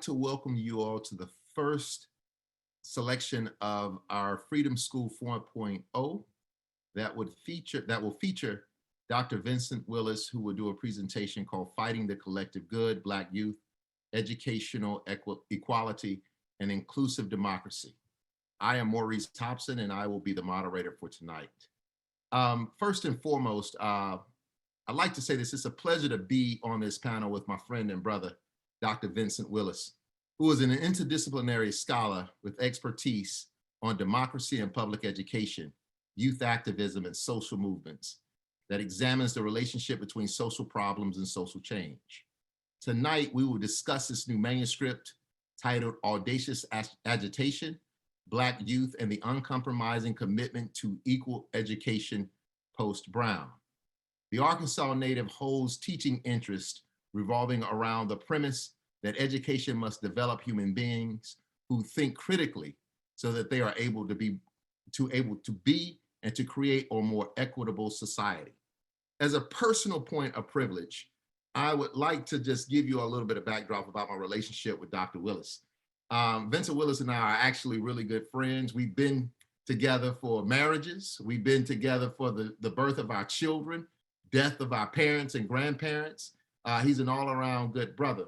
to welcome you all to the first selection of our Freedom School 4.0 that will feature Dr. Vincent Willis, who will do a presentation called Fighting the Collective Good, Black Youth, Educational Equality, and Inclusive Democracy. I am Maurice Hopson, and I will be the moderator for tonight. First and foremost, I'd like to say this. It's a pleasure to be on this panel with my friend and brother, Dr. Vincent Willis, who is an interdisciplinary scholar with expertise on democracy and public education, youth activism, and social movements that examines the relationship between social problems and social change. Tonight, we will discuss this new manuscript titled Audacious Agitation, Black Youth and the Uncompromising Commitment to Equal Education Post-Brown. The Arkansas native holds teaching interest revolving around the premise that education must develop human beings who think critically so that they are able to be and to create a more equitable society. As a personal point of privilege, I would like to just give you a little bit of backdrop about my relationship with Dr. Willis. Vincent Willis and I are actually really good friends. We've been together for marriages. We've been together for the birth of our children, death of our parents and grandparents. He's an all-around good brother.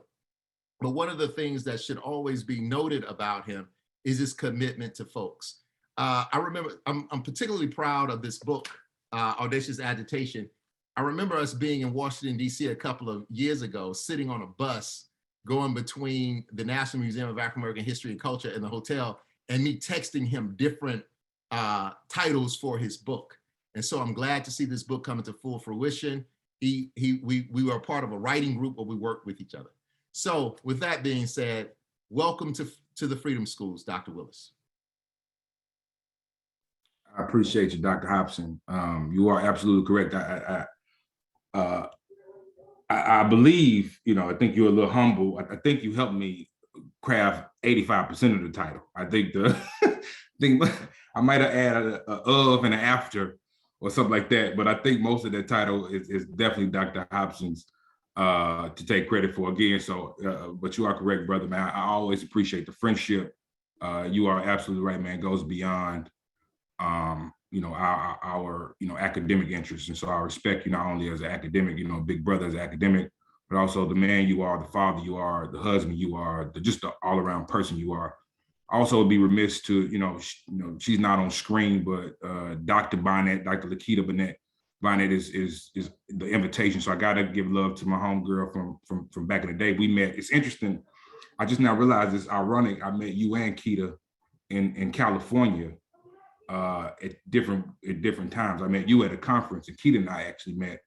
But one of the things that should always be noted about him is his commitment to folks. I remember, I'm particularly proud of this book, Audacious Agitation. I remember us being in Washington, D.C. a couple of years ago, sitting on a bus going between the National Museum of African American History and Culture and the hotel, and me texting him different titles for his book. And so I'm glad to see this book coming to full fruition. We were a part of a writing group where we worked with each other. So with that being said, welcome to the Freedom Schools, Dr. Willis. I appreciate you, Dr. Hopson. You are absolutely correct. I believe, I think you're a little humble. I think you helped me craft 85% of the title. I think I might have added a of and an after or something like that, but I think most of that title is definitely Dr. Hopson's to take credit for again. So, but you are correct, brother, man. I always appreciate the friendship. You are absolutely right, man. It goes beyond, our academic interests. And so I respect you not only as an academic, big brother as an academic, but also the man you are, the father you are, the husband you are, just the all-around person you are. Also would be remiss to, she's not on screen, but Dr. Barnett, Dr. Lakita Barnett is the invitation. So I gotta give love to my homegirl from back in the day. We met. It's interesting. I just now realized it's ironic. I met you and Kita in California at different times. I met you at a conference, and Kita and I actually met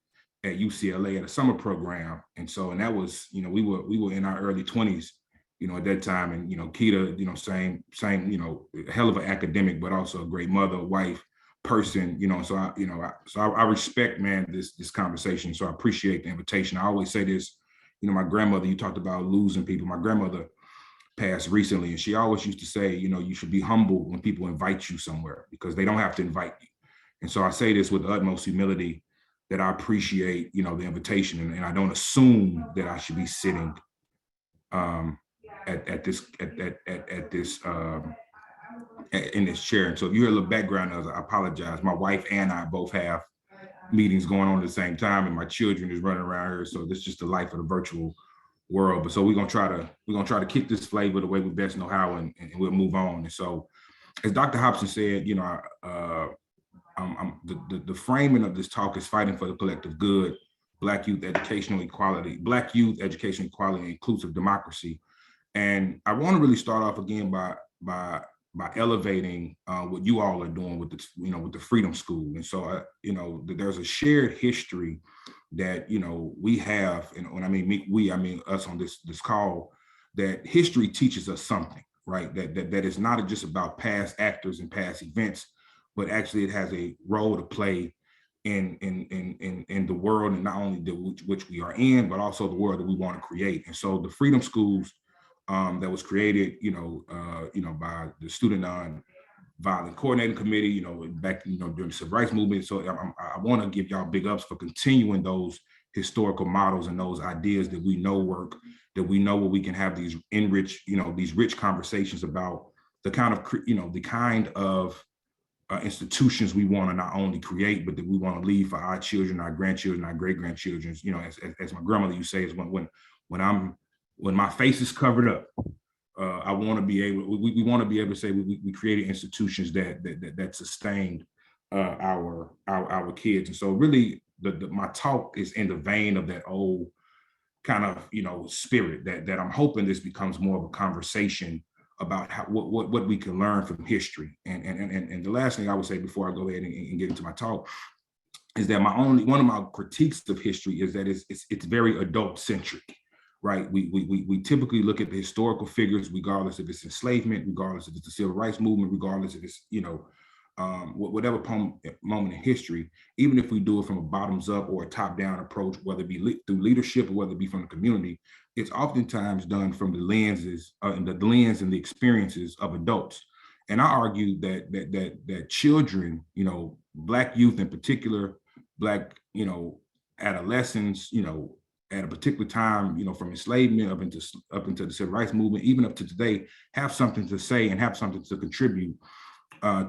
at UCLA at a summer program. And that was, we were in our early 20s, at that time. And Kita, same, hell of an academic, but also a great mother, wife, person, so I respect, man, this conversation. So I appreciate the invitation. I always say this, my grandmother, you talked about losing people. My grandmother passed recently, and she always used to say, you should be humble when people invite you somewhere, because they don't have to invite you. And so I say this with the utmost humility, that I appreciate, the invitation, and I don't assume that I should be sitting at this in this chair. And so if you hear a little background noise, I apologize. My wife and I both have meetings going on at the same time, and my children is running around here. So this is just the life of the virtual world. But so we're gonna try to kick this flavor the way we best know how, and we'll move on. And so, as Dr. Hopson said, the framing of this talk is fighting for the collective good, Black youth educational equality, and inclusive democracy. And I want to really start off again by elevating what you all are doing with the Freedom School. And so, there's a shared history that, we have, and when I mean us on this call, that history teaches us something, right? That is not just about past actors and past events, but actually it has a role to play in the world, and not only which we are in, but also the world that we want to create. And so the Freedom Schools that was created, by the Student Nonviolent Coordinating Committee, back, during the Civil Rights Movement. So I want to give y'all big ups for continuing those historical models and those ideas that we know work, that we know where we can have these these rich conversations about the kind of institutions we want to not only create, but that we want to leave for our children, our grandchildren, our great grandchildren. As my grandmother used to say, is when my face is covered up, I want to be able. We want to be able to say we created institutions that sustained our kids. And so really, my talk is in the vein of that old kind of spirit that I'm hoping this becomes more of a conversation about what we can learn from history. And the last thing I would say before I go ahead and get into my talk is that one of my critiques of history is that it's very adult centric, right? We typically look at the historical figures, regardless if it's enslavement, regardless if it's the civil rights movement, regardless if it's whatever moment in history, even if we do it from a bottoms up or a top down approach, whether it be through leadership or whether it be from the community, it's oftentimes done from the lenses and the lens and the experiences of adults. And I argue that children, Black youth in particular, Black, adolescents, at a particular time, from enslavement up into the civil rights movement, even up to today, have something to say and have something to contribute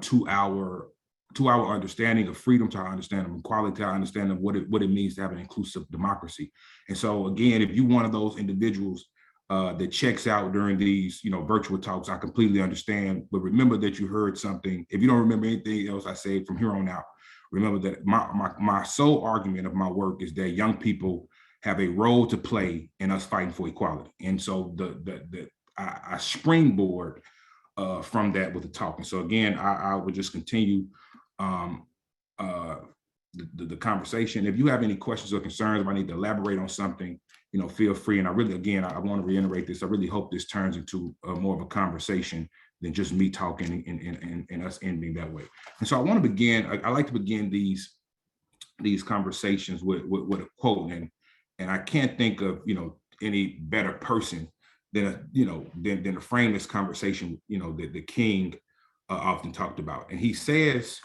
to our understanding of freedom, to our understanding of equality, to our understanding of what it means to have an inclusive democracy. And so again, if you're one of those individuals that checks out during these virtual talks, I completely understand. But remember that you heard something. If you don't remember anything else I say from here on out, remember that my sole argument of my work is that young people have a role to play in us fighting for equality. And so I springboard from that with the talk. And so again, I would just continue the conversation. If you have any questions or concerns, if I need to elaborate on something, feel free. And I really, again, I want to reiterate this. I really hope this turns into more of a conversation than just me talking and us ending that way. And so I want to begin. I like to begin these conversations with a quote, and I can't think of any better person than to frame this conversation, that the King often talked about. And he says,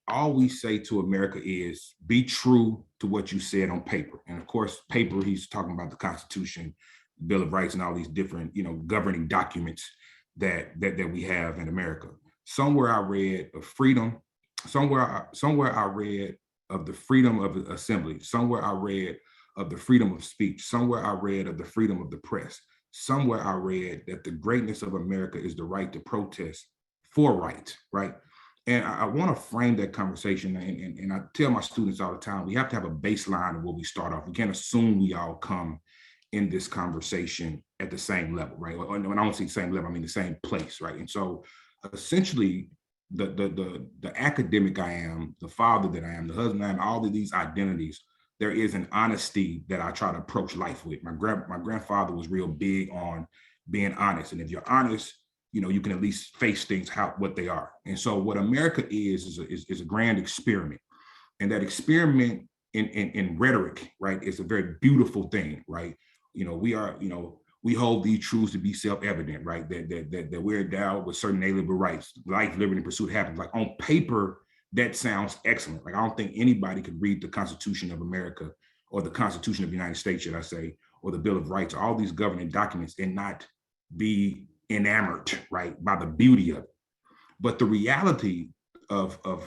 all we say to America is be true to what you said on paper. And of course, paper, he's talking about the Constitution, Bill of Rights, and all these different, governing documents that we have in America. Somewhere I read of freedom, somewhere I read of the freedom of assembly, somewhere I read of the freedom of speech, somewhere I read of the freedom of the press. Somewhere I read that the greatness of America is the right to protest for right? And I want to frame that conversation, and I tell my students all the time, we have to have a baseline of where we start off. We can't assume we all come in this conversation at the same level, right? When I don't say same level, I mean the same place, right? And so essentially, the academic I am, the father that I am, the husband I am, all of these identities, there is an honesty that I try to approach life with. My grandfather was real big on being honest. And if you're honest, you can at least face things what they are. And so what America is a grand experiment. And that experiment in rhetoric, right, is a very beautiful thing, right? We hold these truths to be self-evident, right? That we're endowed with certain inalienable rights, life, liberty, and pursuit of happiness. Like on paper, that sounds excellent. Like I don't think anybody could read the Constitution of America or the Constitution of the United States, should I say, or the Bill of Rights, all these governing documents, and not be enamored, right, by the beauty of it. But the reality of a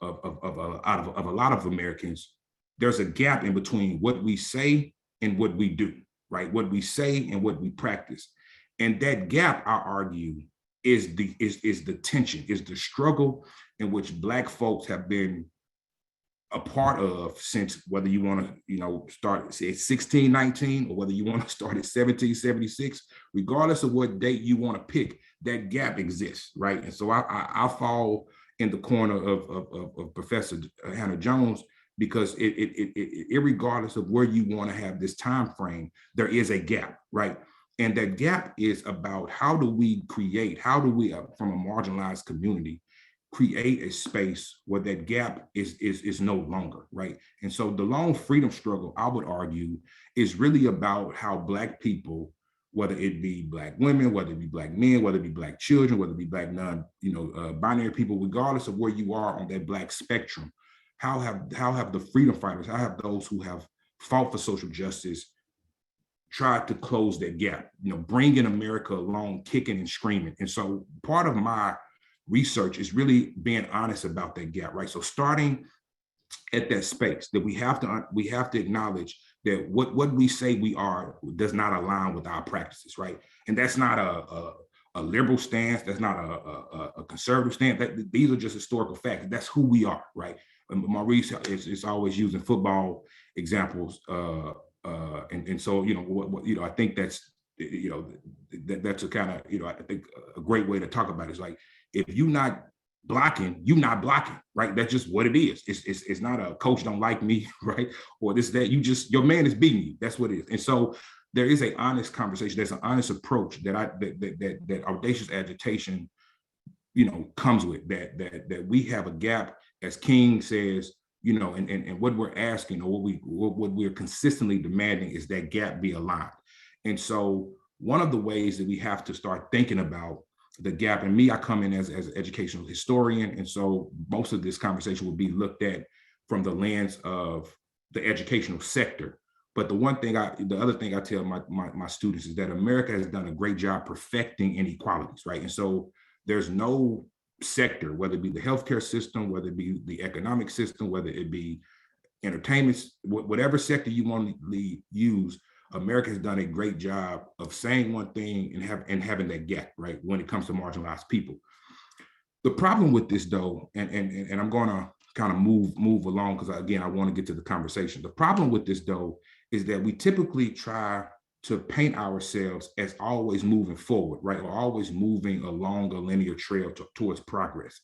lot of Americans, there's a gap in between what we say and what we do, right? What we say and what we practice. And that gap, I argue, is the tension, is the struggle in which Black folks have been a part of since, whether you want to, start at 1619 or whether you want to start at 1776, regardless of what date you want to pick, that gap exists, right? And so I fall in the corner of Professor Hannah Jones, because irregardless of where you want to have this time frame, there is a gap, right? And that gap is about how do we, from a marginalized community, create a space where that gap is no longer, right? And so the long freedom struggle, I would argue, is really about how Black people, whether it be Black women, whether it be Black men, whether it be Black children, whether it be Black binary people, regardless of where you are on that Black spectrum, how have the freedom fighters, how have those who have fought for social justice, tried to close that gap, bringing America along, kicking and screaming. And so part of my research is really being honest about that gap, right? So starting at that space, that we have to acknowledge that what we say we are does not align with our practices, right? And that's not a liberal stance, that's not a conservative stance. These are just historical facts. That's who we are, right? And Maurice is always using football examples, and so I think that's that's a kind of I think a great way to talk about it. Is like, if you're not blocking, you're not blocking, right? That's just what it is. It's not a coach don't like me, right? Or this, that, your man is beating you. That's what it is. And so there is an honest conversation. There's an honest approach that audacious agitation, comes with, that we have a gap, as King says, and what we're asking, or what we're consistently demanding, is that gap be aligned. And so one of the ways that we have to start thinking about the gap, and I come in as an educational historian, and so most of this conversation will be looked at from the lens of the educational sector. But the other thing I tell my students is that America has done a great job perfecting inequalities, right? And so there's no sector, whether it be the healthcare system, whether it be the economic system, whether it be entertainment, whatever sector you want to use, America has done a great job of saying one thing and having that gap, right, when it comes to marginalized people. The problem with this, though, and I'm going to kind of move along, because again, I want to get to the conversation. The problem with this, though, is that we typically try to paint ourselves as always moving forward, right, or always moving along a linear trail towards progress.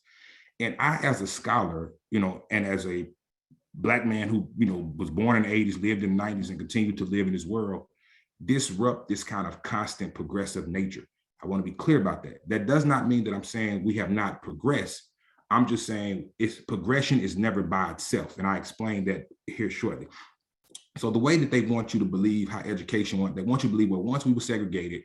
And I, as a scholar, and as a Black man who, was born in the 80s, lived in the 90s, and continued to live in this world, disrupt this kind of constant progressive nature. I want to be clear about that. That does not mean that I'm saying we have not progressed. I'm just saying progression is never by itself. And I explained that here shortly. So the way that they want you to believe how education went, they want you to believe, well, once we were segregated,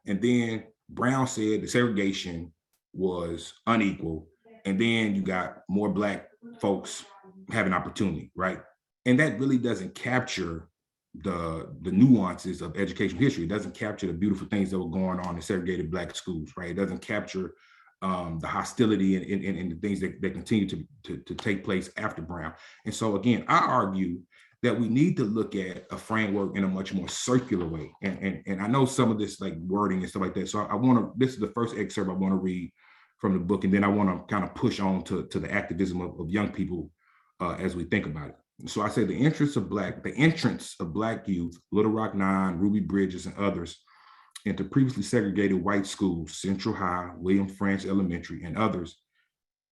and then Brown said the segregation was unequal, and then you got more Black folks having opportunity, right? And that really doesn't capture the nuances of educational history. It doesn't capture the beautiful things that were going on in segregated Black schools, right? It doesn't capture the hostility and the things that continue to take place after Brown. And so again, I argue that we need to look at a framework in a much more circular way. And I know some of this like wording and stuff like that. So this is the first excerpt I want to read from the book, and then I want to kind of push on to the activism of young people as we think about it. So I say the entrance of Black youth, Little Rock Nine, Ruby Bridges, and others into previously segregated white schools, Central High, William Francis Elementary, and others,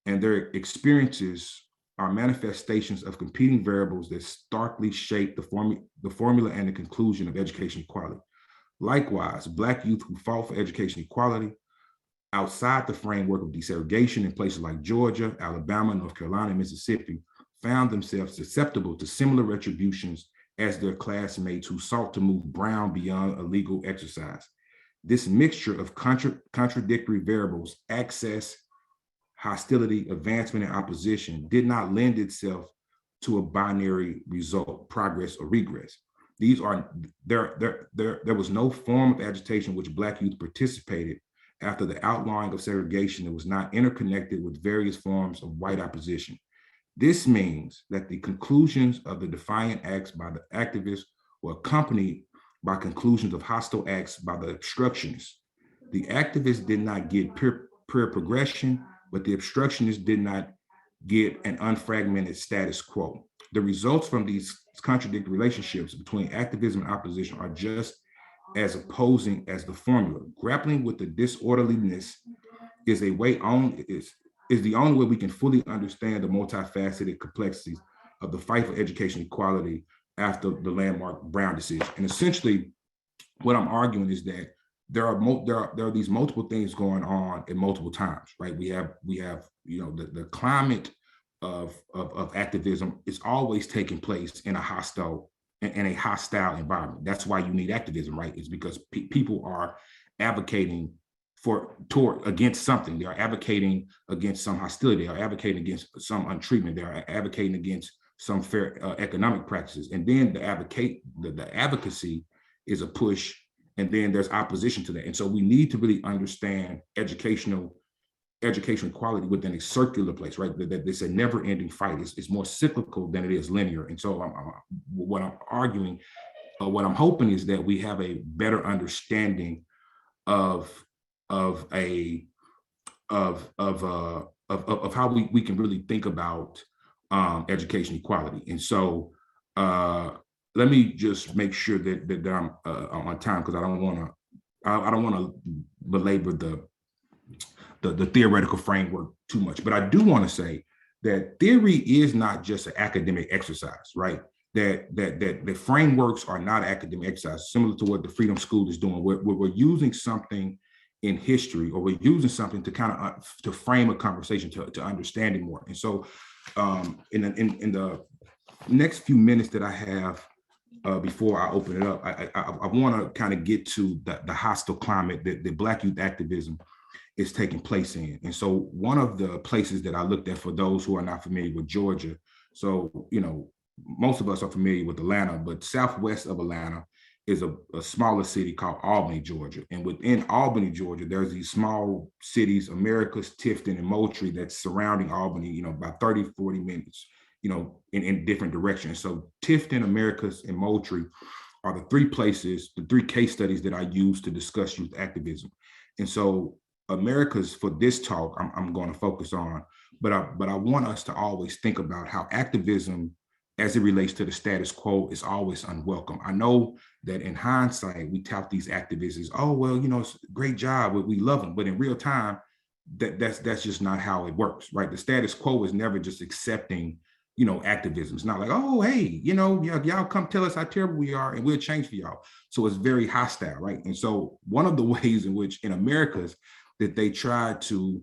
and their experiences are manifestations of competing variables that starkly shape the formula and the conclusion of education equality. Likewise, Black youth who fought for education equality outside the framework of desegregation in places like Georgia, Alabama, North Carolina, and Mississippi found themselves susceptible to similar retributions as their classmates who sought to move Brown beyond a legal exercise. This mixture of contradictory variables, access, hostility, advancement, and opposition, did not lend itself to a binary result, progress or regress. There was no form of agitation which Black youth participated after the outlawing of segregation that was not interconnected with various forms of white opposition. This means that the conclusions of the defiant acts by the activists were accompanied by conclusions of hostile acts by the obstructionists. The activists did not get pure progression, but the obstructionists did not get an unfragmented status quo. The results from these contradictory relationships between activism and opposition are just as opposing as the formula. Grappling with the disorderliness is the only way we can fully understand the multifaceted complexities of the fight for education equality after the landmark Brown decision. And essentially, what I'm arguing is that there are these multiple things going on at multiple times, right? We have the climate of activism is always taking place in a hostile environment. That's why you need activism, right? It's because people are advocating against something. They are advocating against some hostility. They are advocating against some untreatment. They are advocating against some fair economic practices. And then the advocacy is a push, and then there's opposition to that. And so we need to really understand education equality within a circular place, right? That it's a never-ending fight. It's more cyclical than it is linear. And so what I'm arguing, what I'm hoping is that we have a better understanding of how we can really think about education equality. And so let me just make sure that I'm on time, because I don't want to belabor the theoretical framework too much. But I do want to say that theory is not just an academic exercise, right? That the frameworks are not academic exercises, similar to what the Freedom School is doing. We're using something in history, or we're using something to kind of to frame a conversation, to understand it more. And so in the next few minutes that I have before I open it up, I want to kind of get to the hostile climate that Black youth activism is taking place in. And so one of the places that I looked at, for those who are not familiar with Georgia, so, you know, most of us are familiar with Atlanta, but southwest of Atlanta is a smaller city called Albany, Georgia. And within Albany, Georgia, there's these small cities, Americus, Tifton, and Moultrie, that's surrounding Albany, you know, about 30, 40 minutes, you know, in different directions. So Tifton, Americus, and Moultrie are the three case studies that I use to discuss youth activism. And so Americas, for this talk, I'm going to focus on, but I want us to always think about how activism, as it relates to the status quo, is always unwelcome. I know that in hindsight, we tout these activists as, oh, well, you know, it's a great job, we love them. But in real time, that's just not how it works, right? The status quo is never just accepting, you know, activism. It's not like, oh, hey, you know, y'all come tell us how terrible we are and we'll change for y'all. So it's very hostile, right? And so one of the ways in which in Americas that they try to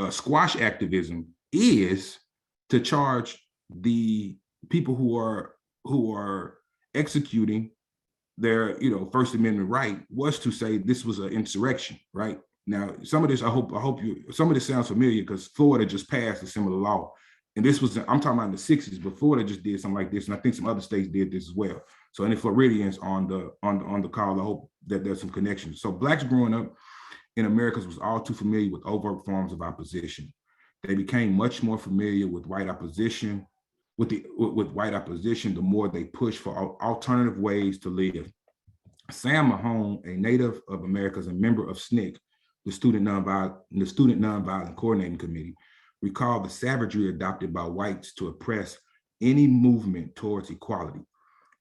squash activism is to charge the people who are executing their, you know, First Amendment right, was to say this was an insurrection, right? Now, some of this, I hope some of this sounds familiar, because Florida just passed a similar law. And this was, I'm talking about in the 60s, but Florida just did something like this. And I think some other states did this as well. So any Floridians on the call, I hope that there's some connections. So Blacks growing up in Americas was all too familiar with overt forms of opposition. They became much more familiar with white opposition, with white opposition, the more they pushed for alternative ways to live. Sam Mahone, a native of Americas and member of SNCC, the Student Nonviolent Coordinating Committee, recalled the savagery adopted by whites to oppress any movement towards equality.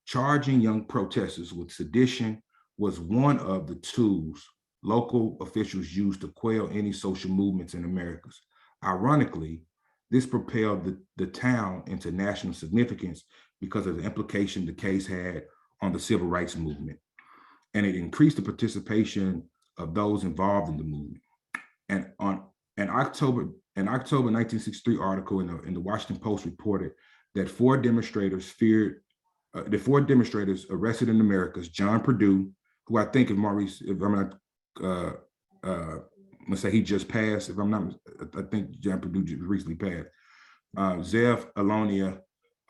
Charging young protesters with sedition was one of the tools local officials used to quell any social movements in Americas. Ironically, this propelled the town into national significance because of the implication the case had on the civil rights movement. And it increased the participation of those involved in the movement. And on an October 1963 article in the Washington Post reported that four demonstrators arrested in Americas, John Perdue, who I think, if I'm not, I'm gonna say he just passed, if I'm not, I think John Perdue just recently passed. Zev Alonia,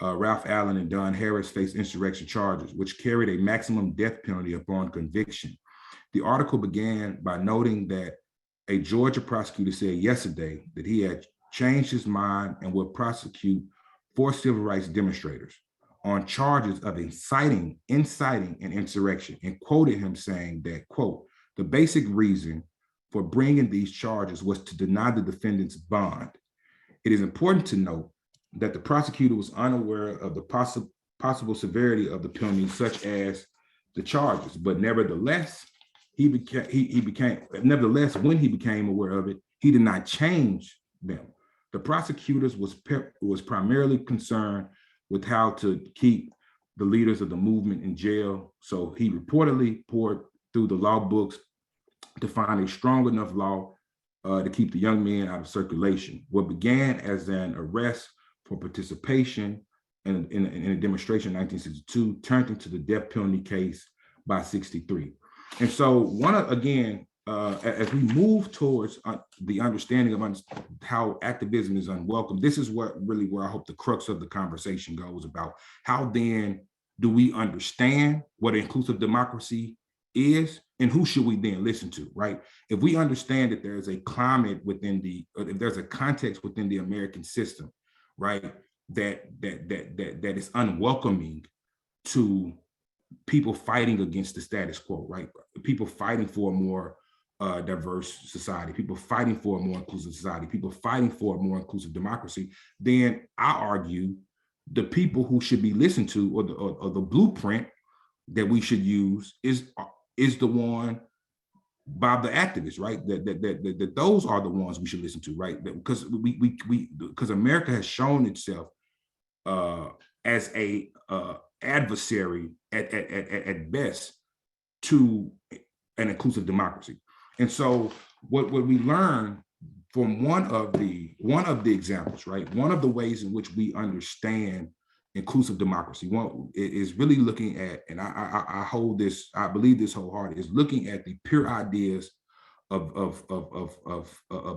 Ralph Allen, and Don Harris faced insurrection charges, which carried a maximum death penalty upon conviction. The article began by noting that a Georgia prosecutor said yesterday that he had changed his mind and would prosecute 4 civil rights demonstrators on charges of inciting an insurrection, and quoted him saying that, quote, the basic reason for bringing these charges was to deny the defendants bond. It is important to note that the prosecutor was unaware of the possible severity of the penalty, such as the charges, but nevertheless, when he became aware of it, he did not change them. The prosecutors was primarily concerned with how to keep the leaders of the movement in jail. So he reportedly poured through the law books to find a strong enough law to keep the young men out of circulation. What began as an arrest for participation in a demonstration in 1962 turned into the death penalty case by 63. And so again, as we move towards the understanding of how activism is unwelcome, this is where I hope the crux of the conversation goes about. How then do we understand what inclusive democracy is, and who should we then listen to, right? If we understand that there's a climate within if there's a context within the American system, right, that is unwelcoming to people fighting against the status quo, right? People fighting for a more diverse society, people fighting for a more inclusive society, people fighting for a more inclusive democracy, then I argue the people who should be listened to, or the blueprint that we should use is the one by the activists, right? That those are the ones we should listen to, right? Because because America has shown itself as a adversary at best to an inclusive democracy. And so what we learn from one of the examples, right? One of the ways in which we understand inclusive democracy, one is really looking at, and I believe this wholeheartedly, is looking at the pure ideas of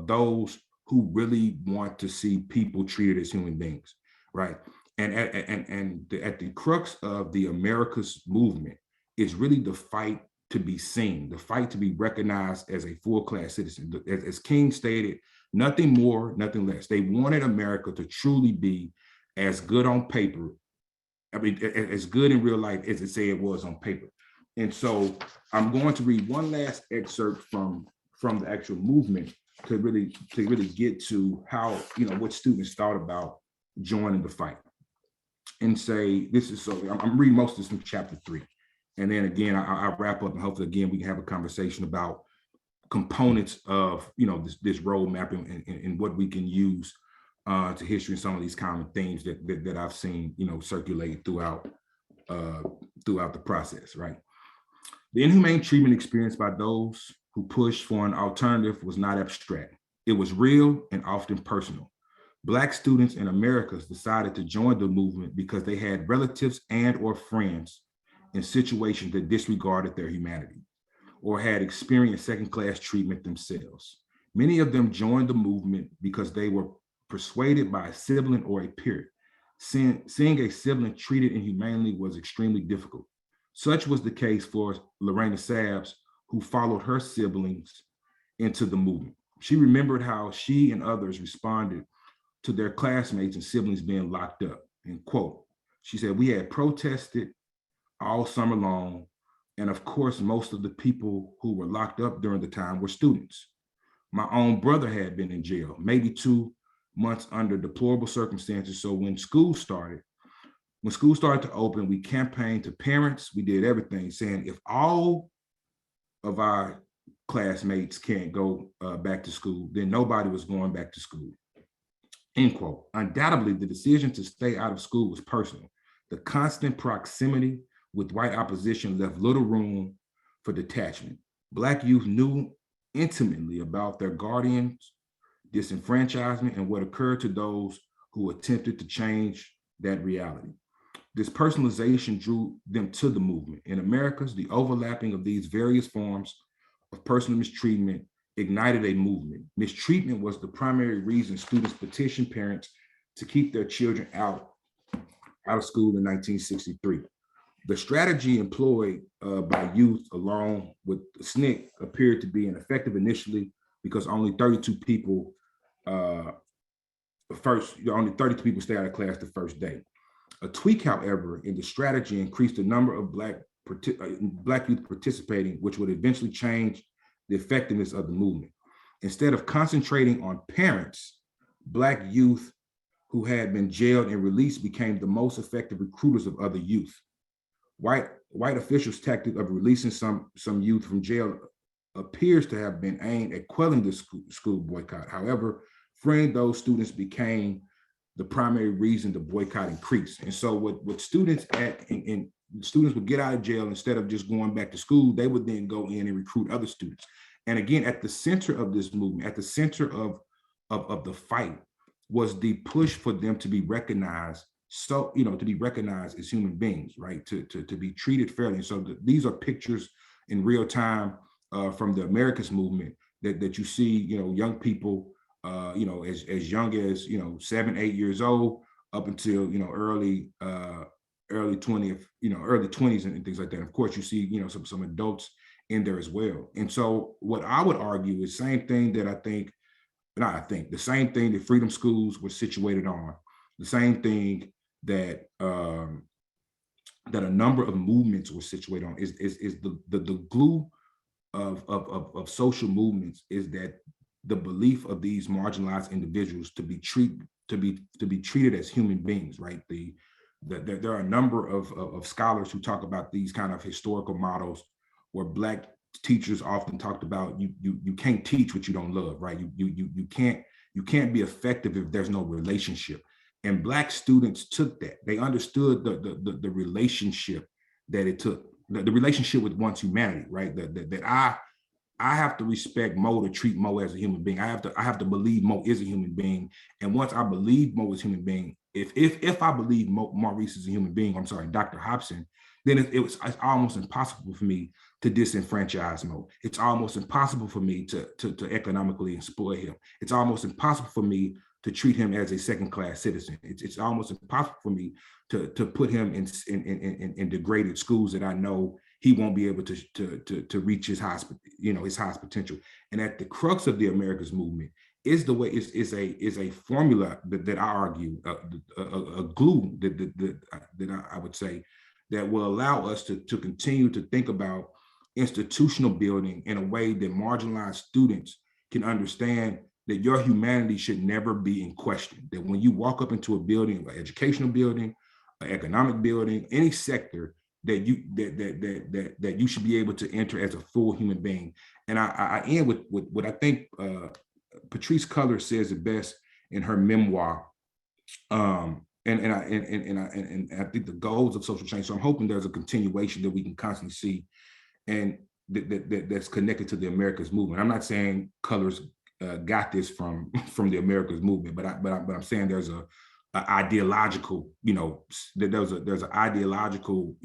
those who really want to see people treated as human beings, right? And at the crux of the America's movement is really the fight to be seen, the fight to be recognized as a full-class citizen. As King stated, nothing more, nothing less. They wanted America to truly be as good on paper, I mean, as good in real life as it say it was on paper. And so I'm going to read one last excerpt from the actual movement to really get to how, what students thought about joining the fight. And say, this is, so I'm reading most of this from chapter 3. And then again, I wrap up, and hopefully again, we can have a conversation about components of, this road mapping and what we can use to history and some of these common themes that I've seen, circulate throughout the process, right? The inhumane treatment experienced by those who pushed for an alternative was not abstract. It was real and often personal. Black students in Americas decided to join the movement because they had relatives and or friends in situations that disregarded their humanity or had experienced second-class treatment themselves. Many of them joined the movement because they were persuaded by a sibling or a peer. Seeing a sibling treated inhumanely was extremely difficult. Such was the case for Lorena Sabbs, who followed her siblings into the movement. She remembered how she and others responded to their classmates and siblings being locked up. And quote, she said, "We had protested all summer long. And of course, most of the people who were locked up during the time were students. My own brother had been in jail, maybe 2 months under deplorable circumstances. So when school started to open, we campaigned to parents. We did everything, saying if all of our classmates can't go back to school, then nobody was going back to school." End quote. Undoubtedly, the decision to stay out of school was personal. The constant proximity with white opposition left little room for detachment. Black youth knew intimately about their guardians' disenfranchisement and what occurred to those who attempted to change that reality. This personalization drew them to the movement. In Americas, the overlapping of these various forms of personal mistreatment ignited a movement. Mistreatment was the primary reason students petitioned parents to keep their children out of school in 1963. The strategy employed by youth along with the SNCC appeared to be ineffective initially because only 32 people stay out of class the first day. A tweak, however, in the strategy increased the number of Black youth participating, which would eventually change the effectiveness of the movement. Instead of concentrating on parents, Black youth who had been jailed and released became the most effective recruiters of other youth. White officials' tactic of releasing some youth from jail appears to have been aimed at quelling the school boycott. However, freeing those students became the primary reason the boycott increased. And so what students students would get out of jail, instead of just going back to school, they would then go in and recruit other students. And again, at the center of this movement, at the center of the fight, was the push for them to be recognized. So, to be recognized as human beings, right? To be treated fairly. And so these are pictures in real time from the Americans movement that you see, young people, as young as 7, 8 years old up until early 20th, early 20s and things like that. Of course, you see some adults in there as well. And so what I would argue is same thing that the same thing that freedom schools were situated on, the same thing that that a number of movements were situated on is the glue of social movements, is that the belief of these marginalized individuals to be treated as human beings, right? There are a number of scholars who talk about these kind of historical models where Black teachers often talked about you can't teach what you don't love, right? You can't be effective if there's no relationship. And Black students took that. They understood the relationship that it took, the relationship with one's humanity, right? That I have to respect Mo to treat Mo as a human being. I have to believe Mo is a human being. And once I believe Mo is a human being, if I believe Maurice is a human being, I'm sorry, Dr. Hopson, then it's almost impossible for me to disenfranchise Mo. It's almost impossible for me to economically exploit him. It's almost impossible for me to treat him as a second-class citizen. It's almost impossible for me to put him in degraded schools that I know he won't be able to reach his highest potential. And at the crux of the Americas movement is a formula that I argue, a glue that I would say that will allow us to continue to think about institutional building in a way that marginalized students can understand that your humanity should never be in question. That when you walk up into a building, an educational building, an economic building, any sector, that you should be able to enter as a full human being. And I end with what I think Patrice Cutler says it best in her memoir. And I think the goals of social change. So I'm hoping there's a continuation that we can constantly see, and that's connected to the Americas movement. I'm not saying Cutler's got this from the Americas movement, but I'm saying there's a ideological, there's an ideological,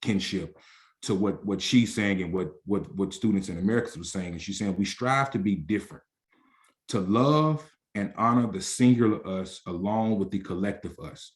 kinship to what she's saying and what students in Americas were saying. And she's saying we strive to be different, to love and honor the singular us along with the collective us.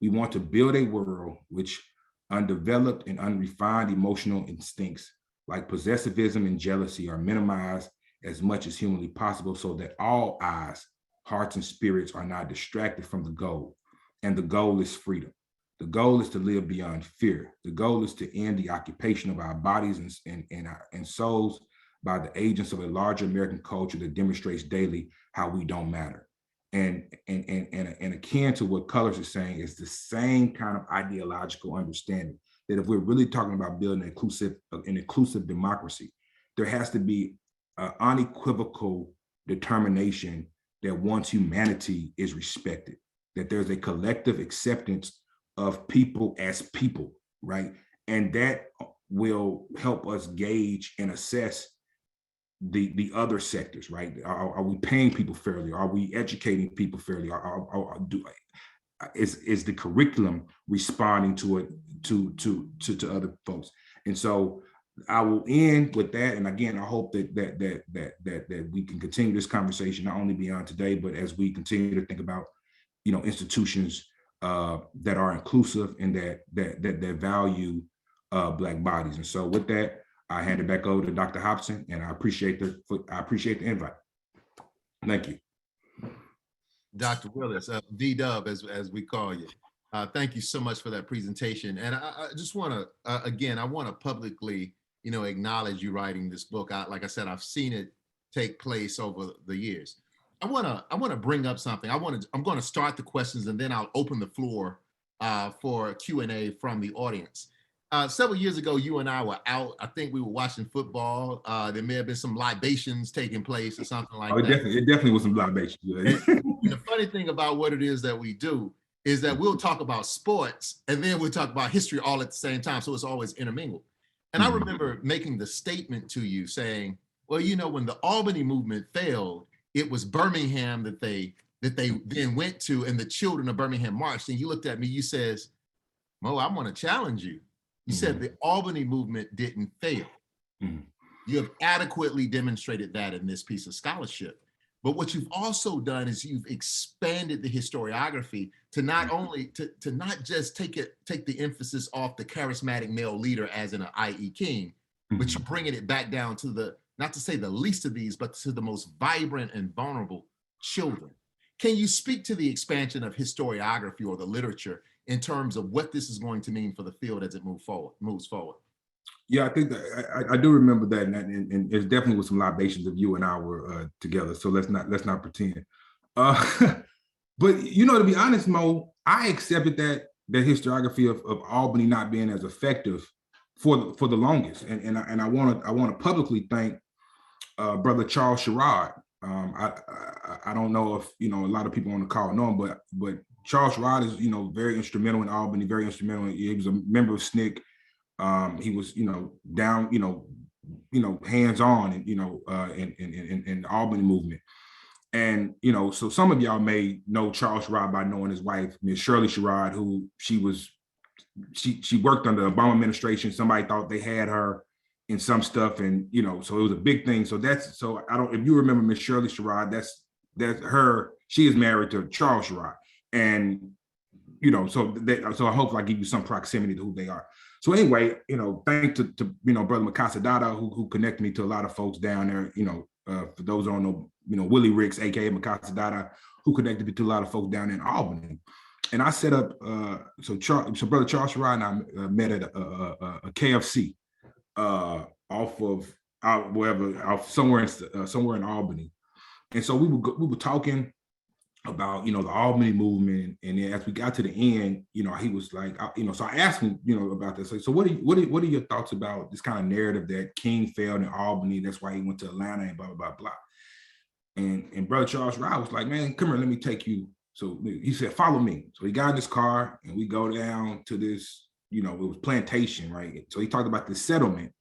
We want to build a world which undeveloped and unrefined emotional instincts like possessivism and jealousy are minimized as much as humanly possible, so that all eyes, hearts, and spirits are not distracted from the goal. And the goal is freedom. The goal is to live beyond fear. The goal is to end the occupation of our bodies and souls by the agents of a larger American culture that demonstrates daily how we don't matter. And akin to what Cutler is saying is the same kind of ideological understanding that if we're really talking about building an inclusive democracy, there has to be an unequivocal determination that one's humanity is respected, that there's a collective acceptance of people as people, right? And that will help us gauge and assess the other sectors, right? Are we paying people fairly? Are we educating people fairly? Is the curriculum responding to it to other folks? And so I will end with that. And again, I hope that we can continue this conversation not only beyond today, but as we continue to think about institutions that are inclusive and that value Black bodies. And so with that, I hand it back over to Dr. Hopson, and I appreciate the invite. Thank you. Dr. Willis, D-Dub, as we call you. Thank you so much for that presentation. And I just want to, again, I want to publicly, acknowledge you writing this book. Like I said, I've seen it take place over the years. I want to bring up something. I'm going to start the questions and then I'll open the floor for Q&A from the audience. Several years ago, you and I were out. I think we were watching football. There may have been some libations taking place or something like that. It definitely was some libations. And the funny thing about what it is that we do is that we'll talk about sports and then we'll talk about history all at the same time. So it's always intermingled. And I remember making the statement to you saying, well, when the Albany movement failed, it was Birmingham that they then went to, and the children of Birmingham marched. And you looked at me, you says, Mo, I want to challenge you. You said the Albany movement didn't fail. You have adequately demonstrated that in this piece of scholarship. But what you've also done is you've expanded the historiography to not only to not just take the emphasis off the charismatic male leader as in an I.E. King, but you're bringing it back down to the, not to say the least of these, but to the most vibrant and vulnerable children. Can you speak to the expansion of historiography or the literature in terms of what this is going to mean for the field as it moves forward? Yeah, I think that I do remember that, and it's definitely with some libations of you and I were together. So let's not pretend. But to be honest, Mo, I accepted that historiography of Albany not being as effective for the longest, and I want to publicly thank Brother Charles Sherrod. I don't know if a lot of people on the call know him, but Charles Sherrod is very instrumental in Albany, very instrumental. He was a member of SNCC. He was, down, hands-on, and in the Albany movement. And, so some of y'all may know Charles Sherrod by knowing his wife, Ms. Shirley Sherrod, who she worked under the Obama administration. Somebody thought they had her in some stuff, and, so it was a big thing. So if you remember Ms. Shirley Sherrod, that's her. She is married to Charles Sherrod. And, so I hope I give you some proximity to who they are. So anyway, thanks to Brother Mikasa Dada, who connected me to a lot of folks down there. For those who don't know, Willie Ricks, aka Mikasa Dada, who connected me to a lot of folks down in Albany. And I set up. So Brother Charles Sherrod and I met at a KFC off of somewhere in Albany. And so we were talking about the Albany movement, and then as we got to the end, he was like, so I asked him, about this. So what are your thoughts about this kind of narrative that King failed in Albany? That's why he went to Atlanta and blah blah blah blah. And Brother Charles Rye was like, man, come here, let me take you. So he said, follow me. So he got in his car and we go down to this, it was plantation, right? So he talked about the settlement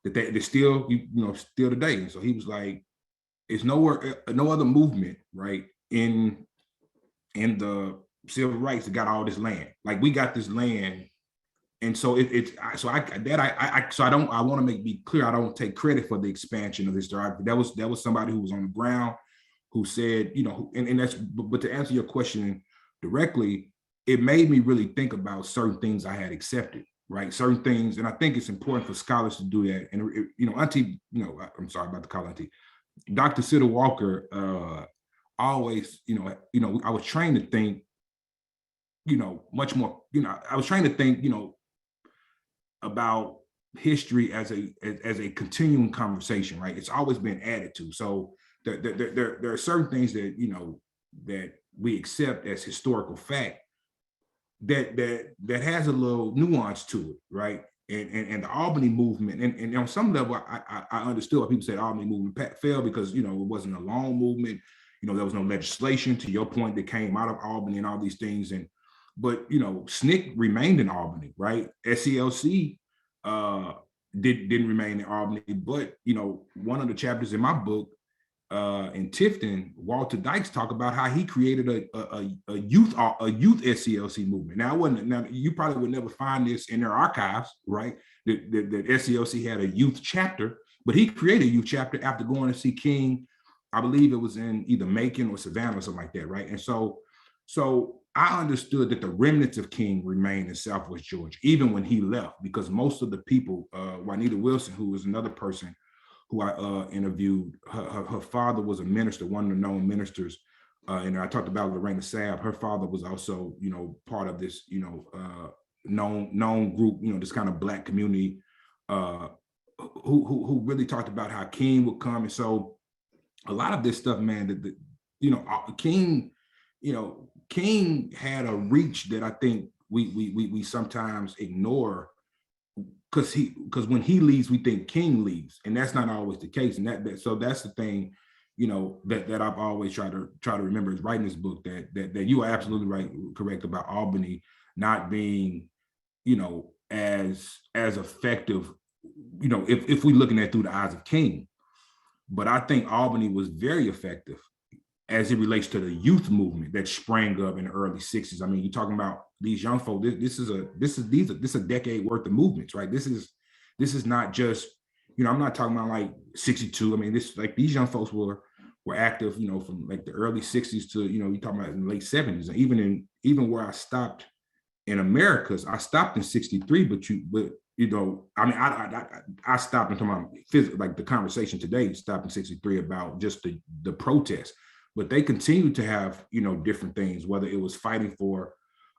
that still, still today. And so he was like, it's no other movement, right, in the civil rights that got all this land. Like, we got this land, and so I want to be clear. I don't take credit for the expansion of this historiography. That was somebody who was on the ground, who said, and that's. But to answer your question directly, it made me really think about certain things I had accepted, right? Certain things, and I think it's important for scholars to do that. And Auntie, I'm sorry about the call, Auntie. Dr. Siddle Walker always, I was trained to think, much more, I was trained to think, about history as a continuing conversation, right? It's always been added to. So there are certain things that, that we accept as historical fact that has a little nuance to it, right? And the Albany movement, and on some level, I understood why people said Albany movement failed, because it wasn't a long movement. There was no legislation, to your point, that came out of Albany and all these things. But SNCC remained in Albany, right? SCLC didn't remain in Albany. But one of the chapters in my book, in Tifton, Walter Dykes talk about how he created a youth SCLC movement. Now you probably would never find this in their archives, right? That SCLC had a youth chapter, but he created a youth chapter after going to see King. I believe it was in either Macon or Savannah or something like that, right? And so I understood that the remnants of King remained in Southwest Georgia, even when he left, because most of the people, Juanita Wilson, who was another person who I interviewed, her father was a minister, one of the known ministers, and I talked about Lorena Sabb. Her father was also, part of this, known group, this kind of Black community, who really talked about how King would come. And so a lot of this stuff, man, King had a reach that I think we sometimes ignore, because when he leaves, we think King leaves, and that's not always the case. And so that's the thing, that I've always tried to remember, is writing this book, that you are absolutely correct about Albany not being, as effective, if we're looking at it through the eyes of King. But I think Albany was very effective as it relates to the youth movement that sprang up in the early 60s. I mean, you're talking about these young folks. This is a decade worth of movements, right? This is not just, I'm not talking about like 62. I mean, this like these young folks were active, from like the early 60s to, you're talking about in the late 70s. And even where I stopped in Americas, I stopped in 63, but I mean, I stopped in talking about like the conversation today stopped in 63 about just the protest, but they continued to have, different things, whether it was fighting for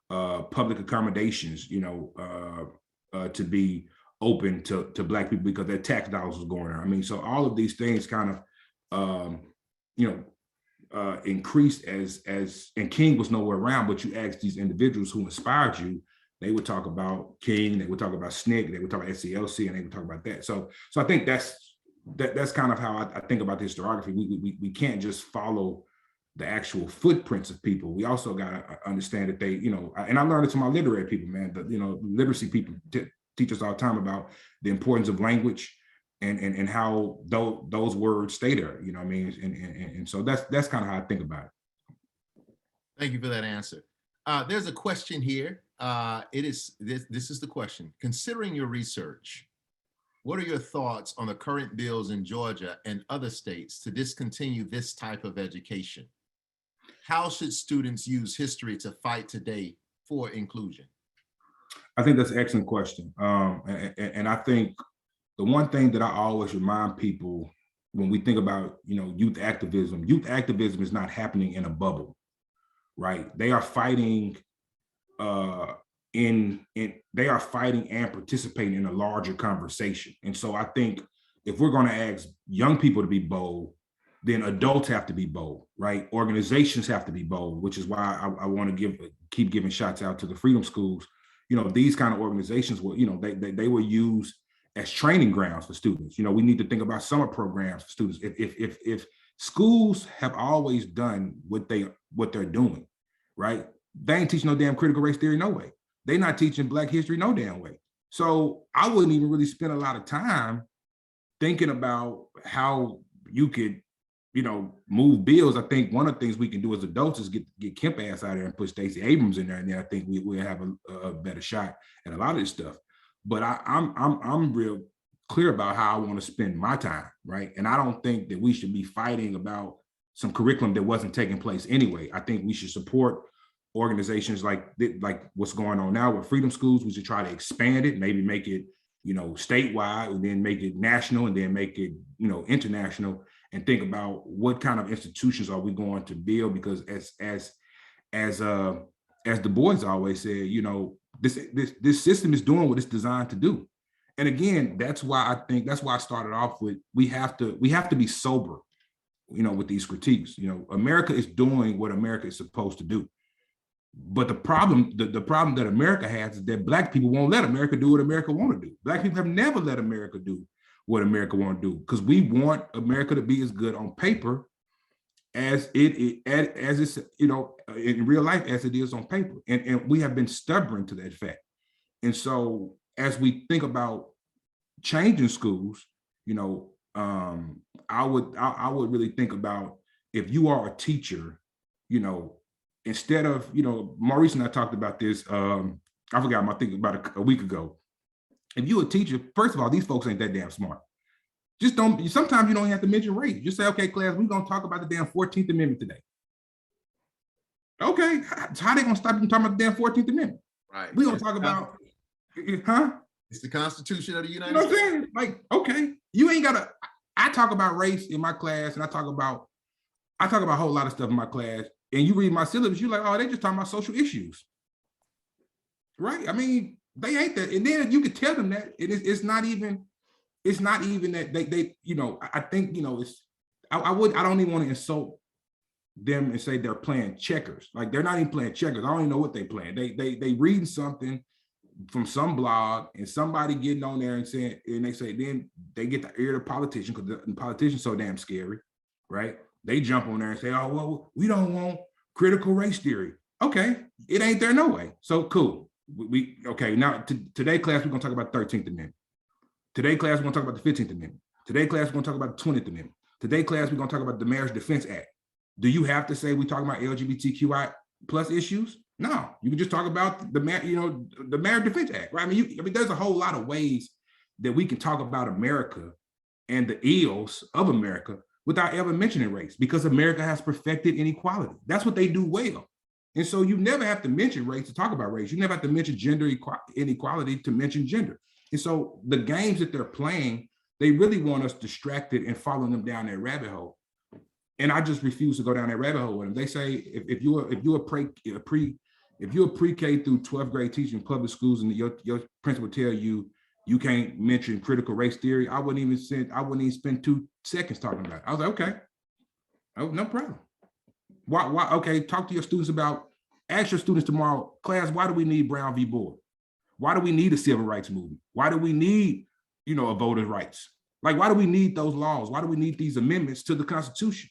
public accommodations, to be open to Black people because their tax dollars was going there. I mean, so all of these things kind of, increased and King was nowhere around, but you asked these individuals who inspired you, they would talk about King, they would talk about SNCC, they would talk about SCLC, and they would talk about that. So I think that's kind of how I think about the historiography. We can't just follow the actual footprints of people. We also got to understand that they, and I learned it from my literary people, man, literacy people teach us all the time about the importance of language and how those words stay there, what I mean? And so that's kind of how I think about it. Thank you for that answer. There's a question here. This is the question. Considering your research, what are your thoughts on the current bills in Georgia and other states to discontinue this type of education? How should students use history to fight today for inclusion? I think that's an excellent question. And I think the one thing that I always remind people when we think about, youth activism is not happening in a bubble, right? They are fighting they are fighting and participating in a larger conversation. And so I think if we're going to ask young people to be bold, then adults have to be bold, right? Organizations have to be bold, which is why I want to keep giving shots out to the Freedom Schools. These kind of organizations will, they were used as training grounds for students. We need to think about summer programs for students. If schools have always done what they're doing, right? They ain't teaching no damn critical race theory, no way. They're not teaching Black history, no damn way. So I wouldn't even really spend a lot of time thinking about how you could, move bills. I think one of the things we can do as adults is get Kemp ass out there and put Stacey Abrams in there, and then I think we'll have a better shot at a lot of this stuff. But I'm real clear about how I want to spend my time, right? And I don't think that we should be fighting about some curriculum that wasn't taking place anyway. I think we should support organizations like what's going on now with Freedom Schools. We should try to expand it, maybe make it, statewide, and then make it national, and then make it, international, and think about what kind of institutions are we going to build? Because as Du Bois always said, this system is doing what it's designed to do. And again, that's why I started off with we have to be sober, with these critiques. America is doing what America is supposed to do. But the problem that America has is that Black people won't let America do what America want to do. Black people have never let America do what America want to do, because we want America to be as good on paper as it's, in real life as it is on paper. And we have been stubborn to that fact. And so as we think about changing schools, I would really think about, if you are a teacher, instead of, Maurice and I talked about this, I forgot, I think about a week ago. If you're a teacher, first of all, these folks ain't that damn smart. Sometimes you don't have to mention race. Just say, okay, class, we're going to talk about the damn 14th Amendment today. Okay, how they going to stop you from talking about the damn 14th Amendment? Right. We're going to talk about, It's the Constitution of the United States. States. What I'm saying? Like, okay, you ain't got to, I talk about race in my class, and I talk about a whole lot of stuff in my class, and you read my syllabus, you're like, oh, they just talking about social issues. Right? I mean, they ain't that. And then you could tell them that it's not even that they I think, I don't even want to insult them and say they're playing checkers. Like, they're not even playing checkers. I don't even know what they're playing. They reading something from some blog, and somebody getting on there and saying, and they say, then they get the ear of the politician, because the politician's so damn scary, right? They jump on there and say, oh, well, we don't want critical race theory. Okay, it ain't there no way. So cool. Okay, now today class, we're gonna talk about the 13th Amendment. Today class, we're gonna talk about the 15th Amendment. Today class, we're gonna talk about the 20th Amendment. Today class, we're gonna talk about the Marriage Defense Act. Do you have to say we talking about LGBTQI plus issues? No, you can just talk about the Marriage Defense Act, right? I mean, there's a whole lot of ways that we can talk about America and the ills of America without ever mentioning race, because America has perfected inequality. That's what they do well. And so you never have to mention race to talk about race. You never have to mention gender inequality to mention gender. And so the games that they're playing, they really want us distracted and following them down that rabbit hole. And I just refuse to go down that rabbit hole with them. They say if you're a pre-K through 12th grade teacher in public schools, and your principal tell you you can't mention critical race theory, I wouldn't even spend 2 seconds talking about it. I was like, okay, oh, no problem. Why? Okay, talk to your students about, ask your students tomorrow, class, why do we need Brown v. Board? Why do we need a civil rights movement? Why do we need, a voter's rights? Like, why do we need those laws? Why do we need these amendments to the Constitution?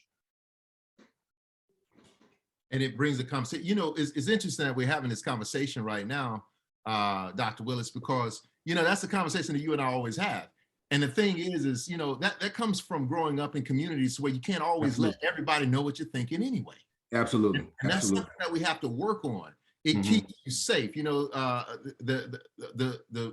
And it brings the conversation, it's interesting that we're having this conversation right now, Dr. Willis, because, that's the conversation that you and I always have. And the thing is that comes from growing up in communities where you can't always let everybody know what you're thinking anyway. Absolutely. And that's something that we have to work on. It keeps you safe. The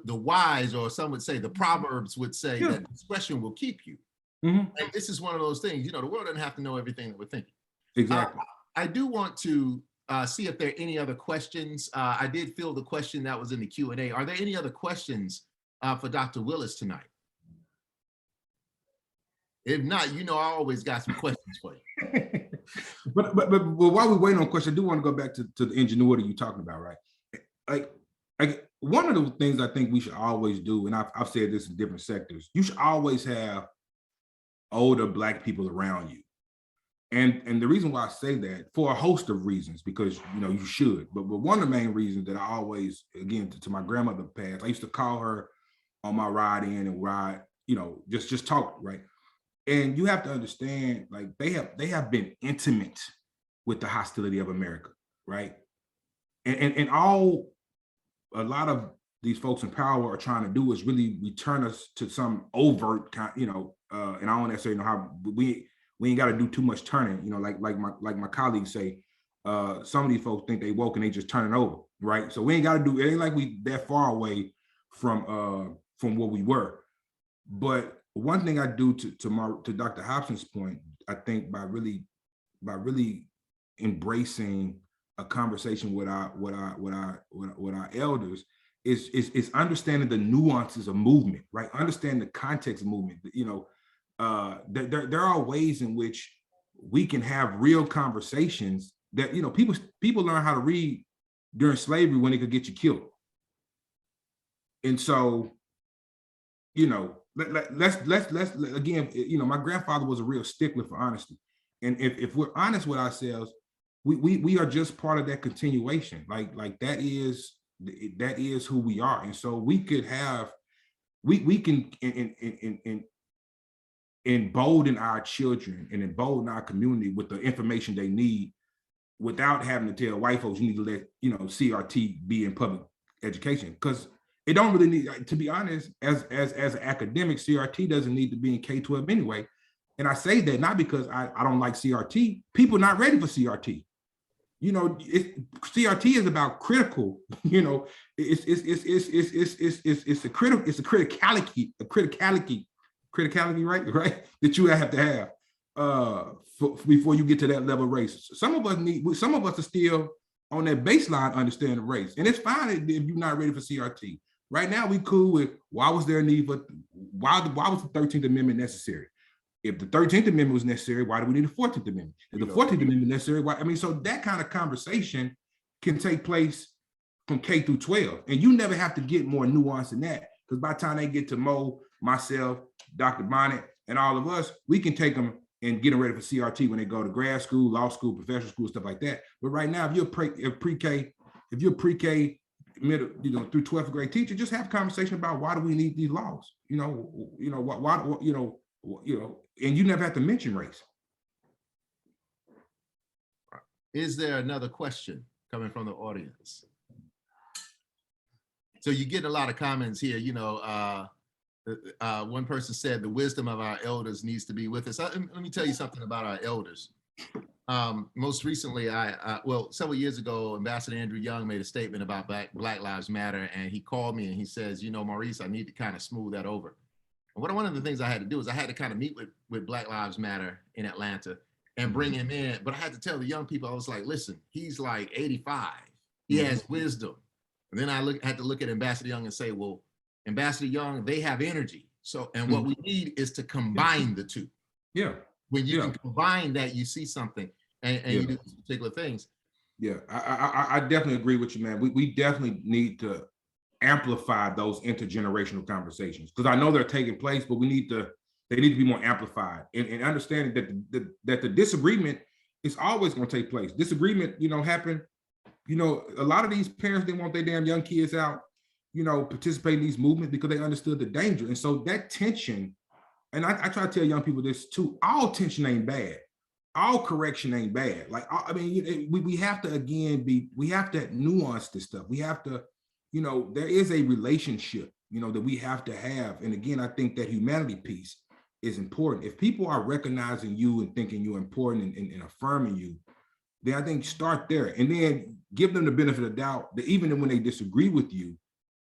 wise, or some would say, the Proverbs would say that discretion will keep you. And this is one of those things, the world doesn't have to know everything that we're thinking. Exactly. I do want to see if there are any other questions. I did fill the question that was in the Q&A. Are there any other questions for Dr. Willis tonight? If not, I always got some questions for you. but while we're waiting on questions, I do want to go back to the ingenuity you're talking about, right? Like one of the things I think we should always do, and I've said this in different sectors, you should always have older Black people around you. And the reason why I say that, for a host of reasons, because you should, but one of the main reasons that I always, again, to my grandmother passed, I used to call her on my ride in and ride, just talk, right? And you have to understand, like, they have been intimate with the hostility of America, right? And all a lot of these folks in power are trying to do is really return us to some overt kind, and I don't necessarily know how we ain't got to do too much turning, like my colleagues say, some of these folks think they woke and they just turning over, right? So we ain't got to do, it ain't like we that far away from what we were. But one thing I do to Dr. Hopson's point, I think by really embracing a conversation with our elders is understanding the nuances of movement, right? Understand the context of movement. There are ways in which we can have real conversations that people learn how to read during slavery when it could get you killed. And so, let's again, my grandfather was a real stickler for honesty. And if we're honest with ourselves, we are just part of that continuation. Like that is who we are. And so we can embolden our children and embolden our community with the information they need without having to tell white folks you need to let CRT be in public education, because it don't really need, to be honest, as an academic, CRT doesn't need to be in K-12 anyway. And I say that not because I don't like CRT. People are not ready for CRT. CRT is about critical. It's a criticality, right? That you have to have before you get to that level of race. Some of us are still on that baseline understanding of race, and it's fine if you're not ready for CRT. Right now, we cool with why was there a need for, why was the 13th Amendment necessary? If the 13th Amendment was necessary, why do we need the 14th Amendment? If the 14th Amendment necessary, why? So that kind of conversation can take place from K through 12. And you never have to get more nuanced than that, because by the time they get to Mo, myself, Dr. Barnett, and all of us, we can take them and get them ready for CRT when they go to grad school, law school, professional school, stuff like that. But right now, if you're pre-K middle, through 12th grade teacher, just have a conversation about why do we need these laws? And you never have to mention race. Is there another question coming from the audience? So you get a lot of comments here. One person said the wisdom of our elders needs to be with us. Let me tell you something about our elders. Most recently, several years ago, Ambassador Andrew Young made a statement about Black Lives Matter, and he called me and he says, Maurice, I need to kind of smooth that over. And one of the things I had to do is I had to kind of meet with Black Lives Matter in Atlanta and bring him in. But I had to tell the young people, I was like, listen, he's like 85. He has wisdom. And then I had to look at Ambassador Young and say, well, Ambassador Young, they have energy. So, and what we need is to combine the two. Yeah. When you can combine that, you see something, and you do these particular things. Yeah, I definitely agree with you, man. We definitely need to amplify those intergenerational conversations, because I know they're taking place, but they need to be more amplified, and understanding that the disagreement is always going to take place. Disagreement, happen. A lot of these parents didn't want their damn young kids out, participate in these movements because they understood the danger. And so that tension, and I try to tell young people this too, all tension ain't bad. All correction ain't bad. Like, I mean, we have to, again, we have to nuance this stuff. We have to, there is a relationship, that we have to have. And again, I think that humanity piece is important. If people are recognizing you and thinking you're important and affirming you, then I think start there, and then give them the benefit of the doubt that even when they disagree with you,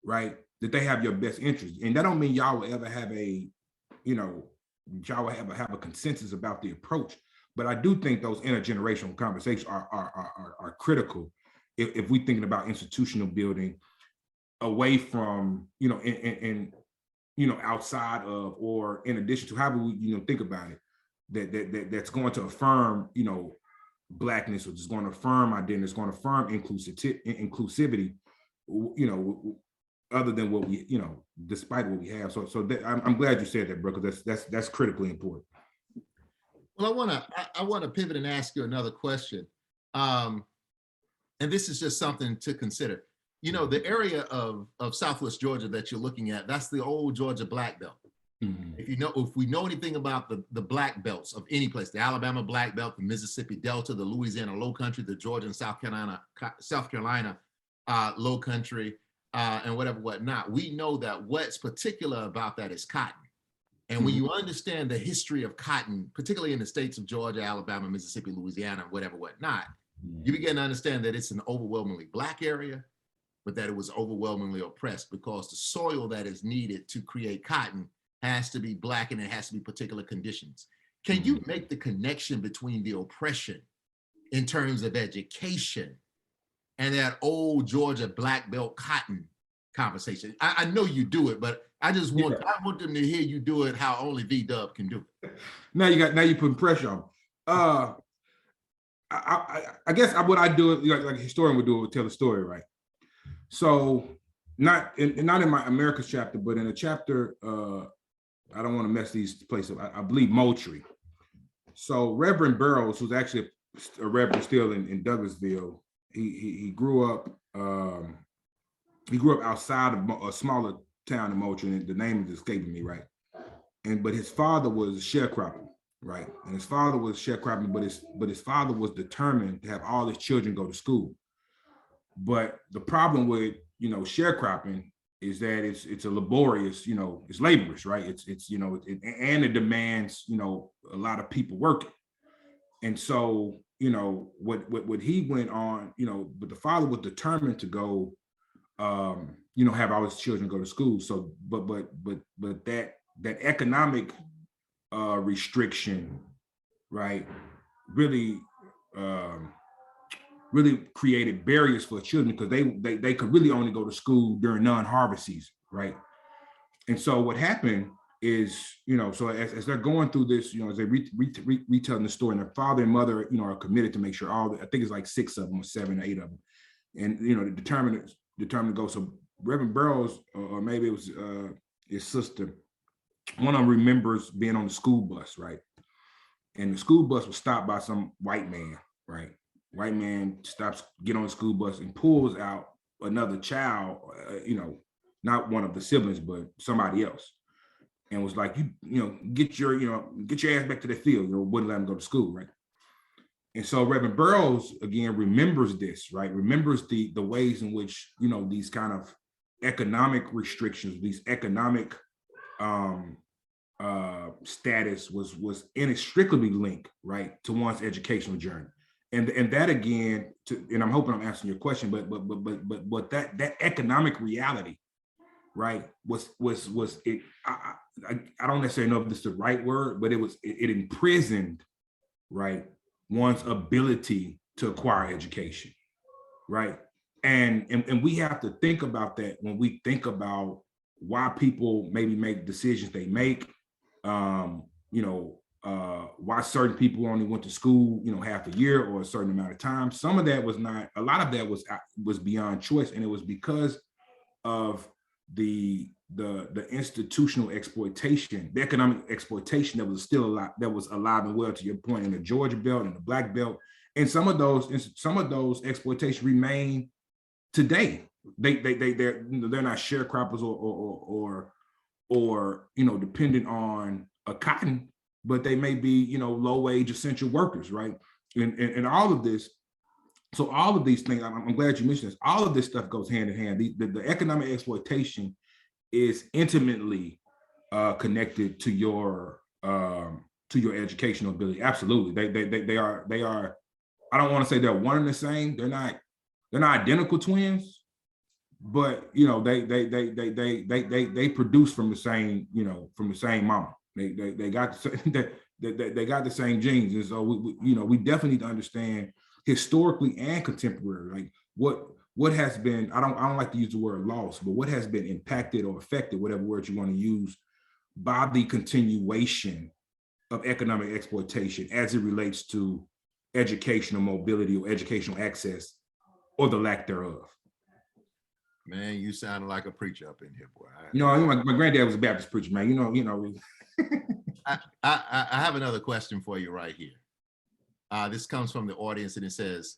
right, that they have your best interest. And that don't mean y'all will ever have y'all will have a consensus about the approach. But I do think those intergenerational conversations are critical if we're thinking about institutional building away from, outside of, or in addition to, however we, think about it, that's going to affirm, Blackness, or just going to affirm identity, it's going to affirm inclusivity, other than what we, despite what we have. So I'm glad you said that, bro, because that's critically important. Well, I want to pivot and ask you another question. And this is just something to consider. The area of Southwest Georgia that you're looking at, that's the old Georgia Black Belt. If we know anything about the black belts of any place, the Alabama Black Belt, the Mississippi Delta, the Louisiana Low Country, the Georgia and South Carolina Low Country, and whatnot, we know that what's particular about that is cotton. And when you understand the history of cotton, particularly in the states of Georgia, Alabama, Mississippi, Louisiana, whatnot, you begin to understand that it's an overwhelmingly Black area, but that it was overwhelmingly oppressed, because the soil that is needed to create cotton has to be Black, and it has to be particular conditions. Can you make the connection between the oppression in terms of education and that old Georgia Black Belt cotton conversation? I know you do it, but I want them to hear you do it how only V-Dub can do it. Now you're putting pressure on. I guess what I do, like a historian would do, would tell the story, right? So not in my America's chapter, but in a chapter, I don't want to mess these places up. I believe Moultrie. So Reverend Burroughs, who's actually a reverend still in Douglasville, he grew up outside of a smaller town in Moultrie, and the name is escaping me, right? But his father was sharecropping, right? And his father was sharecropping, but his father was determined to have all his children go to school. But the problem with sharecropping is that it's a laborious, it's laborious, right? It's and it demands a lot of people working. And so what he went on, but the father was determined to go have all his children go to school. So but that economic restriction, right, really created barriers for children, because they could really only go to school during non-harvest season, right? And so what happened is, so as they're going through this, as they retelling the story, and their father and mother, are committed to make sure I think it's like 6 of them or 7 or 8 of them, and determined to go. So Reverend Burroughs, or maybe it was his sister, one of them remembers being on the school bus, right? And the school bus was stopped by some white man, right? White man stops, get on the school bus, and pulls out another child, not one of the siblings, but somebody else, and was like, get your ass back to the field, wouldn't let him go to school, right? And so Reverend Burroughs, again, remembers this, right? Remembers the ways in which, these kind of economic restrictions, these economic status was inextricably linked, right, to one's educational journey. And that again, and I'm hoping I'm answering your question, but that economic reality, right, was it, I don't necessarily know if this is the right word, but it imprisoned, right, one's ability to acquire education, right? And we have to think about that when we think about why people maybe make decisions they make, why certain people only went to school, half a year or a certain amount of time. Some of that was not, a lot of that was beyond choice, and it was because of the institutional exploitation, the economic exploitation that was still alive, that was alive and well, to your point, in the Georgia Belt and the Black Belt, and some of those exploitation remain today. They're not sharecroppers or dependent on a cotton, but they may be low wage essential workers, right? And all of this. So all of these things, I'm glad you mentioned this. All of this stuff goes hand in hand. The economic exploitation is intimately connected to your educational ability. Absolutely, they are. I don't want to say they're one and the same. They're not identical twins, but they produce from the same mama. They got they got the same genes, and so we definitely need to understand historically and contemporary, like what has been, I don't like to use the word lost, but what has been impacted or affected, whatever word you want to use, by the continuation of economic exploitation as it relates to educational mobility or educational access, or the lack thereof. Man, you sound like a preacher up in here, boy. My granddad was a Baptist preacher, man. I have another question for you right here. This comes from the audience, and it says,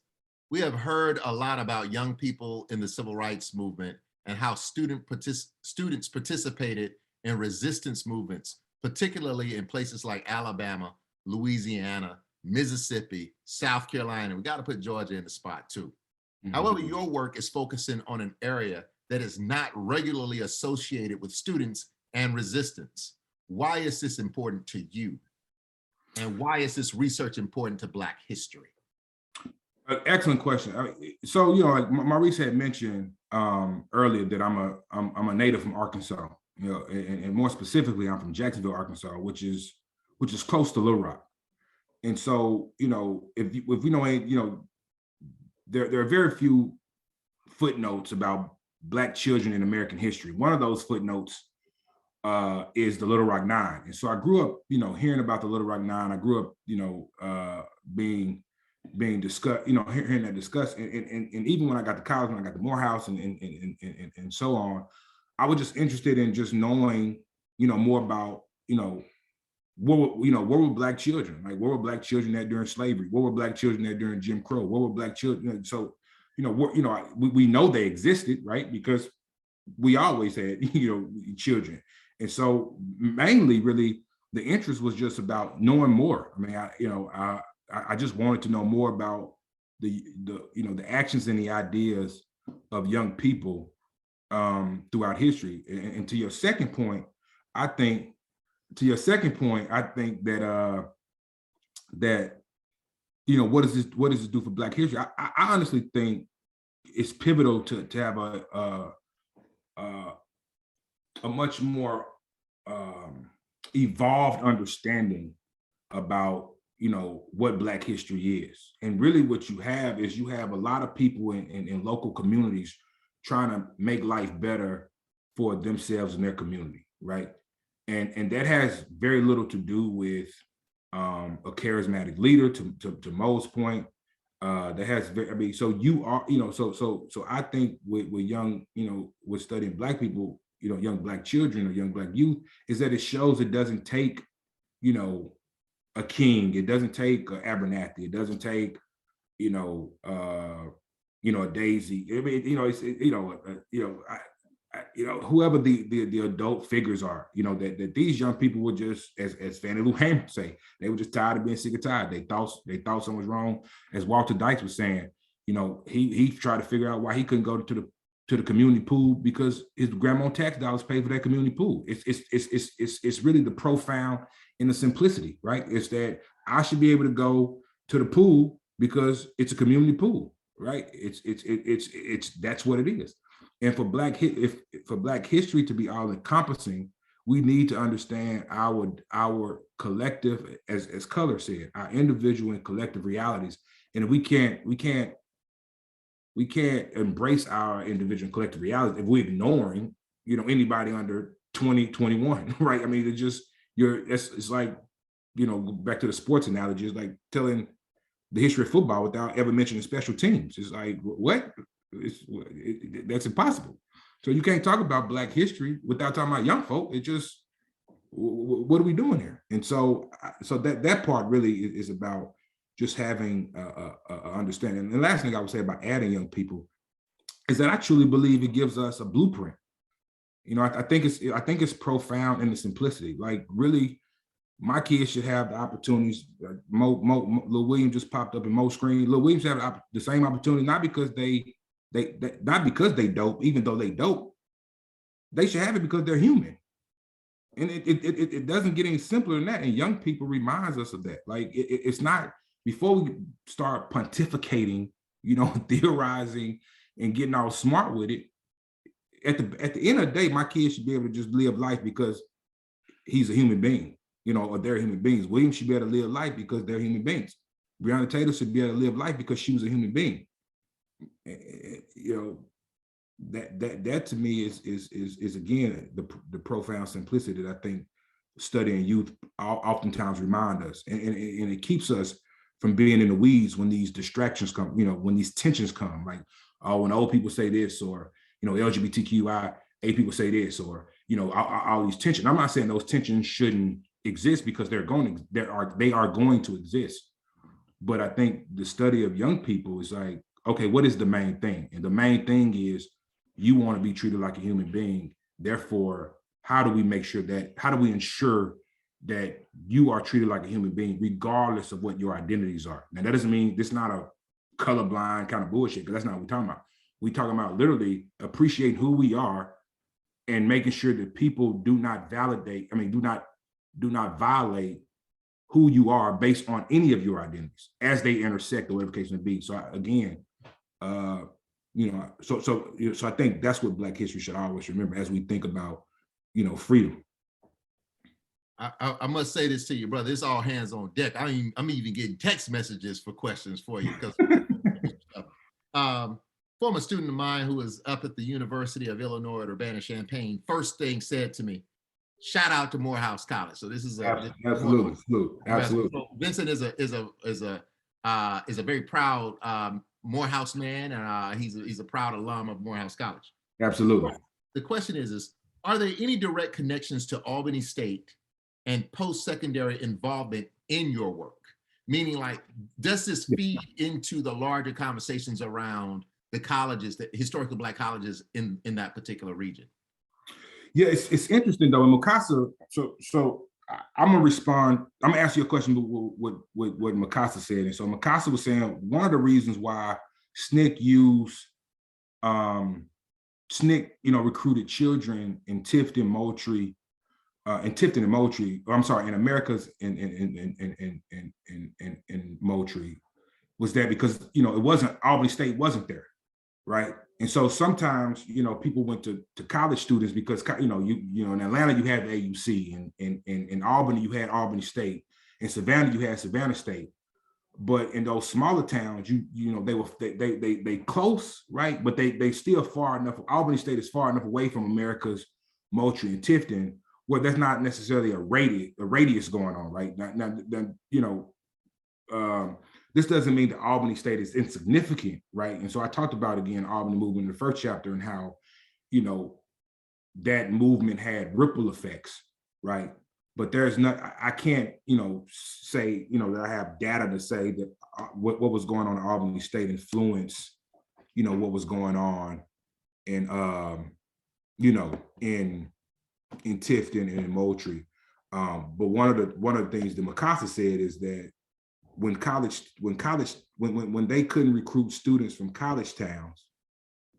we have heard a lot about young people in the civil rights movement and how students participated in resistance movements, particularly in places like Alabama, Louisiana, Mississippi, South Carolina. We got to put Georgia in the spot too. Mm-hmm. However, your work is focusing on an area that is not regularly associated with students and resistance. Why is this important to you? And why is this research important to Black history? Excellent question. So, like Maurice had mentioned earlier, that I'm a native from Arkansas, and more specifically, I'm from Jacksonville, Arkansas, which is close to Little Rock. And so, if we know, there are very few footnotes about Black children in American history. One of those footnotes is the Little Rock Nine. And so I grew up, hearing about the Little Rock Nine. I grew up, being discussed, hearing that discussed. And even when I got to college, when I got to Morehouse and so on, I was just interested in just knowing, more about, what were Black children? Like, what were Black children there during slavery? What were Black children there during Jim Crow? What were Black children? So, we know they existed, right? Because we always had, children. And so mainly, really, the interest was just about knowing more. I mean, I just wanted to know more about the actions and the ideas of young people throughout history. And to your second point, I think that what does this do for Black history? I honestly think it's pivotal to have a much more evolved understanding about what Black history is. And really what you have is a lot of people in local communities trying to make life better for themselves and their community, right? And that has very little to do with a charismatic leader, to Mo's point. That has very, so you are, so I think with young, with studying Black people, young Black children or young Black youth, is that it shows it doesn't take, a king, it doesn't take an Abernathy, it doesn't take, a Daisy. I mean, whoever the adult figures are, that these young people were just, as Fannie Lou Hamer say, they were just tired of being sick and tired. They thought something was wrong. As Walter Dykes was saying, he tried to figure out why he couldn't go to the community pool, because his grandma tax dollars paid for that community pool. It's really the profound and the simplicity, right? It's that I should be able to go to the pool because it's a community pool, right? It's that's what it is. And for for Black history to be all encompassing, we need to understand our collective, as Cutler said, our individual and collective realities. And if we can't embrace our individual and collective realities if we're ignoring, anybody under 20, 21, right? I mean, it's like, back to the sports analogy, it's like telling the history of football without ever mentioning special teams. It's like, what? That's impossible. So you can't talk about Black history without talking about young folk. It just, what are we doing here? And so that part really is about just having a understanding. And the last thing I would say about adding young people is that I truly believe it gives us a blueprint. I think it's profound in the simplicity. Like, really, my kids should have the opportunities. Lil William just popped up in Mo's screen. Lil Williams have the same opportunity, not because they dope, even though they dope. They should have it because they're human. And it doesn't get any simpler than that. And young people reminds us of that. Like, it's not, before we start pontificating, theorizing and getting all smart with it, at the end of the day, my kids should be able to just live life because he's a human being, or they're human beings. William should be able to live life because they're human beings. Breonna Taylor should be able to live life because she was a human being. That to me is again the profound simplicity that I think studying youth oftentimes remind us, and it keeps us from being in the weeds when these distractions come, when these tensions come, like, oh, when old people say this, or LGBTQIA people say this, or all these tensions. I'm not saying those tensions shouldn't exist, because they are going to exist. But I think the study of young people is like, okay, what is the main thing? And the main thing is, you want to be treated like a human being. Therefore, how do we ensure that you are treated like a human being, regardless of what your identities are? Now, that doesn't mean this is not a colorblind kind of bullshit, because that's not what we're talking about. We're talking about literally appreciating who we are and making sure that people do not violate who you are based on any of your identities as they intersect, or whatever the case may be. So again, so I think that's what Black history should always remember as we think about, freedom. I must say this to you, brother. It's all hands on deck. I'm even getting text messages for questions for you, because former student of mine who was up at the University of Illinois at Urbana-Champaign, first thing said to me, shout out to Morehouse College. So this is absolutely. So Vincent is a very proud Morehouse man, and he's a proud alum of Morehouse College. Absolutely. The question is, are there any direct connections to Albany State and post-secondary involvement in your work? Meaning, like, does this feed into the larger conversations around the colleges, the historical Black colleges in that particular region? Yeah, it's interesting though. In Mikasa, so I'm gonna respond. I'm gonna ask you a question with what Mikasa said. And so Mikasa was saying one of the reasons why SNCC recruited children in Tifton and Moultrie, in Americas in Moultrie, was that because it wasn't, Albany State wasn't there, right? And so sometimes people went to college students because in Atlanta you had the AUC, and in Albany you had Albany State, in Savannah you had Savannah State. But in those smaller towns, they close, right? But they still far enough. Albany State is far enough away from America's Moultrie and Tifton, where there's not necessarily a radius going on, right? This doesn't mean that Albany State is insignificant, right? And so I talked about, again, Albany movement in the first chapter, and how, that movement had ripple effects, right? But I can't, say, that I have data to say that what was going on in Albany State influenced, what was going on in, in Tifton and in Moultrie. But one of the things that Mikasa said is that when they couldn't recruit students from college towns,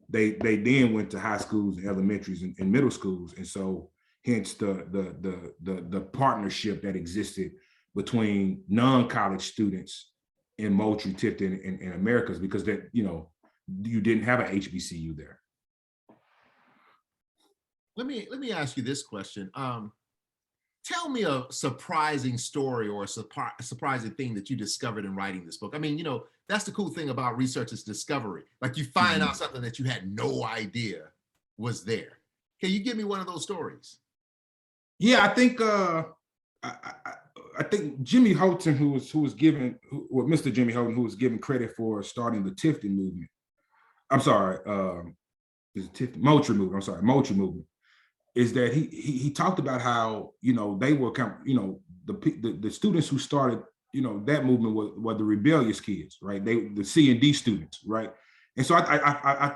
they then went to high schools and elementaries and middle schools. And so hence the partnership that existed between non-college students in Moultrie, Tifton, and Americas, because that, you didn't have an HBCU there. let me ask you this question. Tell me a surprising story or a surprising thing that you discovered in writing this book. I mean, that's the cool thing about research is discovery. Like you find out something that you had no idea was there. Can you give me one of those stories? Yeah, I think I think Jimmy Houghton, who was given, Mr. Jimmy Houghton, who was given credit for starting the Tifton movement. I'm sorry, Moultrie movement. I'm sorry, Moultrie movement. Is that he talked about how they were kind of, the students who started that movement were the rebellious kids, right? The C and D students, right? And so I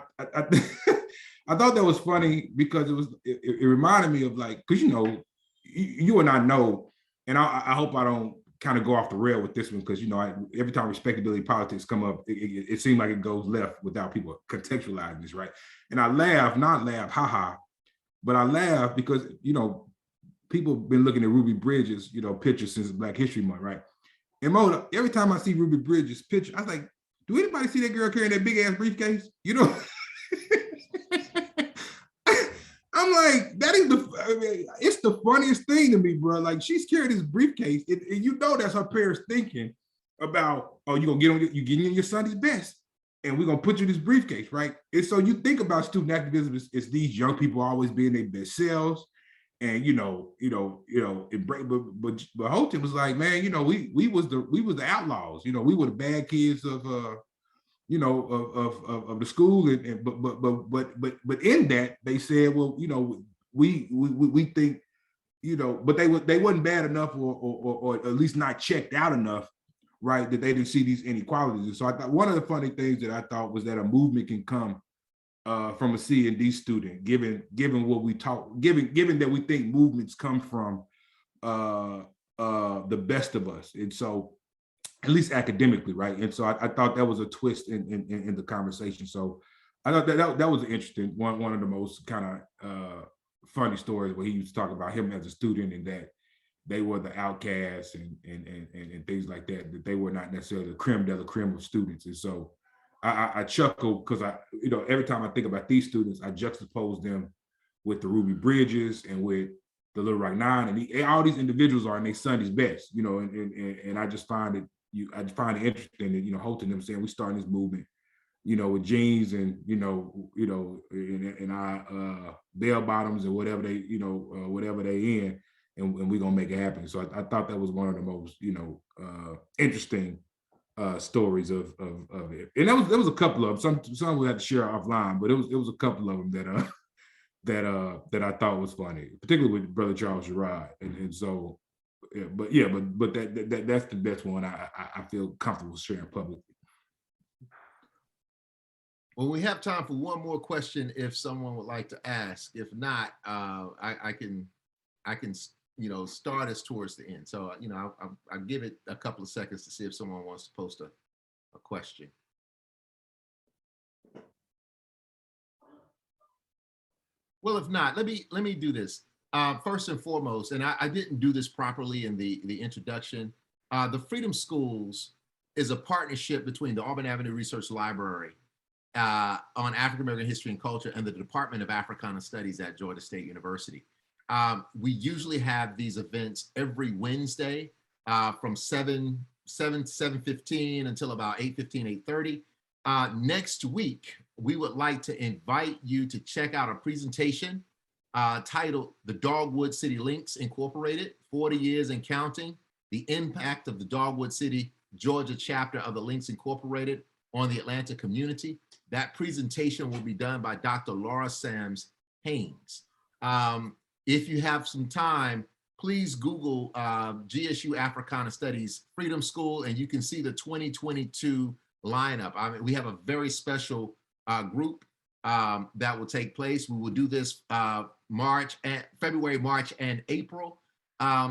I thought that was funny because it reminded me of, like, because you and I know, and I hope I don't kind of go off the rail with this one, because every time respectability politics come up, it seems like it goes left without people contextualizing this, right? And I laugh, not laugh, haha, but I laugh because people have been looking at Ruby Bridges pictures since Black History Month, right? And Mo, every time I see Ruby Bridges picture, I was like, do anybody see that girl carrying that big ass briefcase? I'm like, it's the funniest thing to me, bro. Like, she's carrying this briefcase, and that's her parents thinking about, oh, you're getting in your Sunday's best, and we're gonna put you in this briefcase, right? And so you think about student activism as these young people always being their best selves, and but Houghton was like, man, we was the outlaws, we were the bad kids of of the school, but in that they said, well, we think, but they wasn't bad enough, or at least not checked out enough, right, that they didn't see these inequalities. And so I thought one of the funny things that I thought was that a movement can come from a C and D student, given what we talk, given that we think movements come from the best of us, and so at least academically, right? And so I thought that was a twist in the conversation. So I thought that was an interesting one of the most kind of funny stories, where he used to talk about him as a student, and that they were the outcasts and things like that, that they were not necessarily the creme de la creme of students. And so I chuckle because every time I think about these students, I juxtapose them with the Ruby Bridges and with the Little Rock Nine, and all these individuals are in their Sunday's best, and I just find it interesting that Houghton them saying we starting this movement, with jeans and and our bell bottoms and whatever they whatever they in, and we're gonna make it happen. So I thought that was one of the most interesting stories of it, and there was a couple of them. Some we had to share offline, but it was a couple of them that I thought was funny, particularly with Brother Charles Gerard, and so. Yeah, but that's the best one I feel comfortable sharing publicly. Well, we have time for one more question if someone would like to ask. If not, I can start us towards the end. So I'll give it a couple of seconds to see if someone wants to post a question. Well, if not, let me do this. First and foremost, and I didn't do this properly in the introduction, the Freedom Schools is a partnership between the Auburn Avenue Research Library on African American History and Culture and the Department of Africana Studies at Georgia State University. We usually have these events every Wednesday from 7:15 until about 8:15, 8:30. Next week, we would like to invite you to check out a presentation titled The Dogwood City Links Incorporated, 40 Years and Counting, the Impact of the Dogwood City, Georgia chapter of the Links Incorporated on the Atlanta community. That presentation will be done by Dr. Laura Sams Haynes. If you have some time, please Google GSU Africana Studies Freedom School, and you can see the 2022 lineup. I mean, we have a very special group that will take place. We will do this February, March, and April.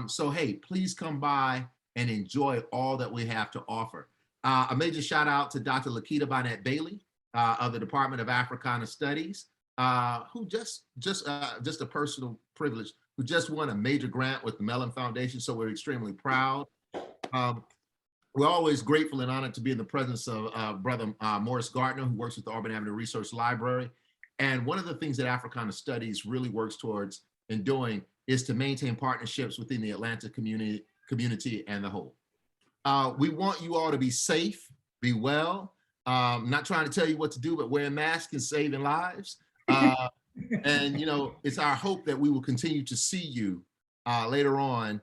So hey, please come by and enjoy all that we have to offer. A major shout out to Dr. Lakita Barnett Bailey of the Department of Africana Studies, who just a personal privilege, who just won a major grant with the Mellon Foundation. So we're extremely proud. We're always grateful and honored to be in the presence of Brother Morris Gardner, who works with the Auburn Avenue Research Library. And one of the things that Africana Studies really works towards in doing is to maintain partnerships within the Atlanta community and the whole. We want you all to be safe, be well. Not trying to tell you what to do, but wearing masks and saving lives. And it's our hope that we will continue to see you later on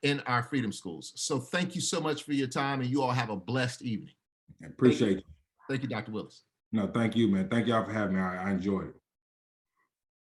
in our Freedom Schools. So thank you so much for your time, and you all have a blessed evening. I appreciate you. Thank you, Dr. Willis. No, thank you, man. Thank y'all for having me. I enjoyed it.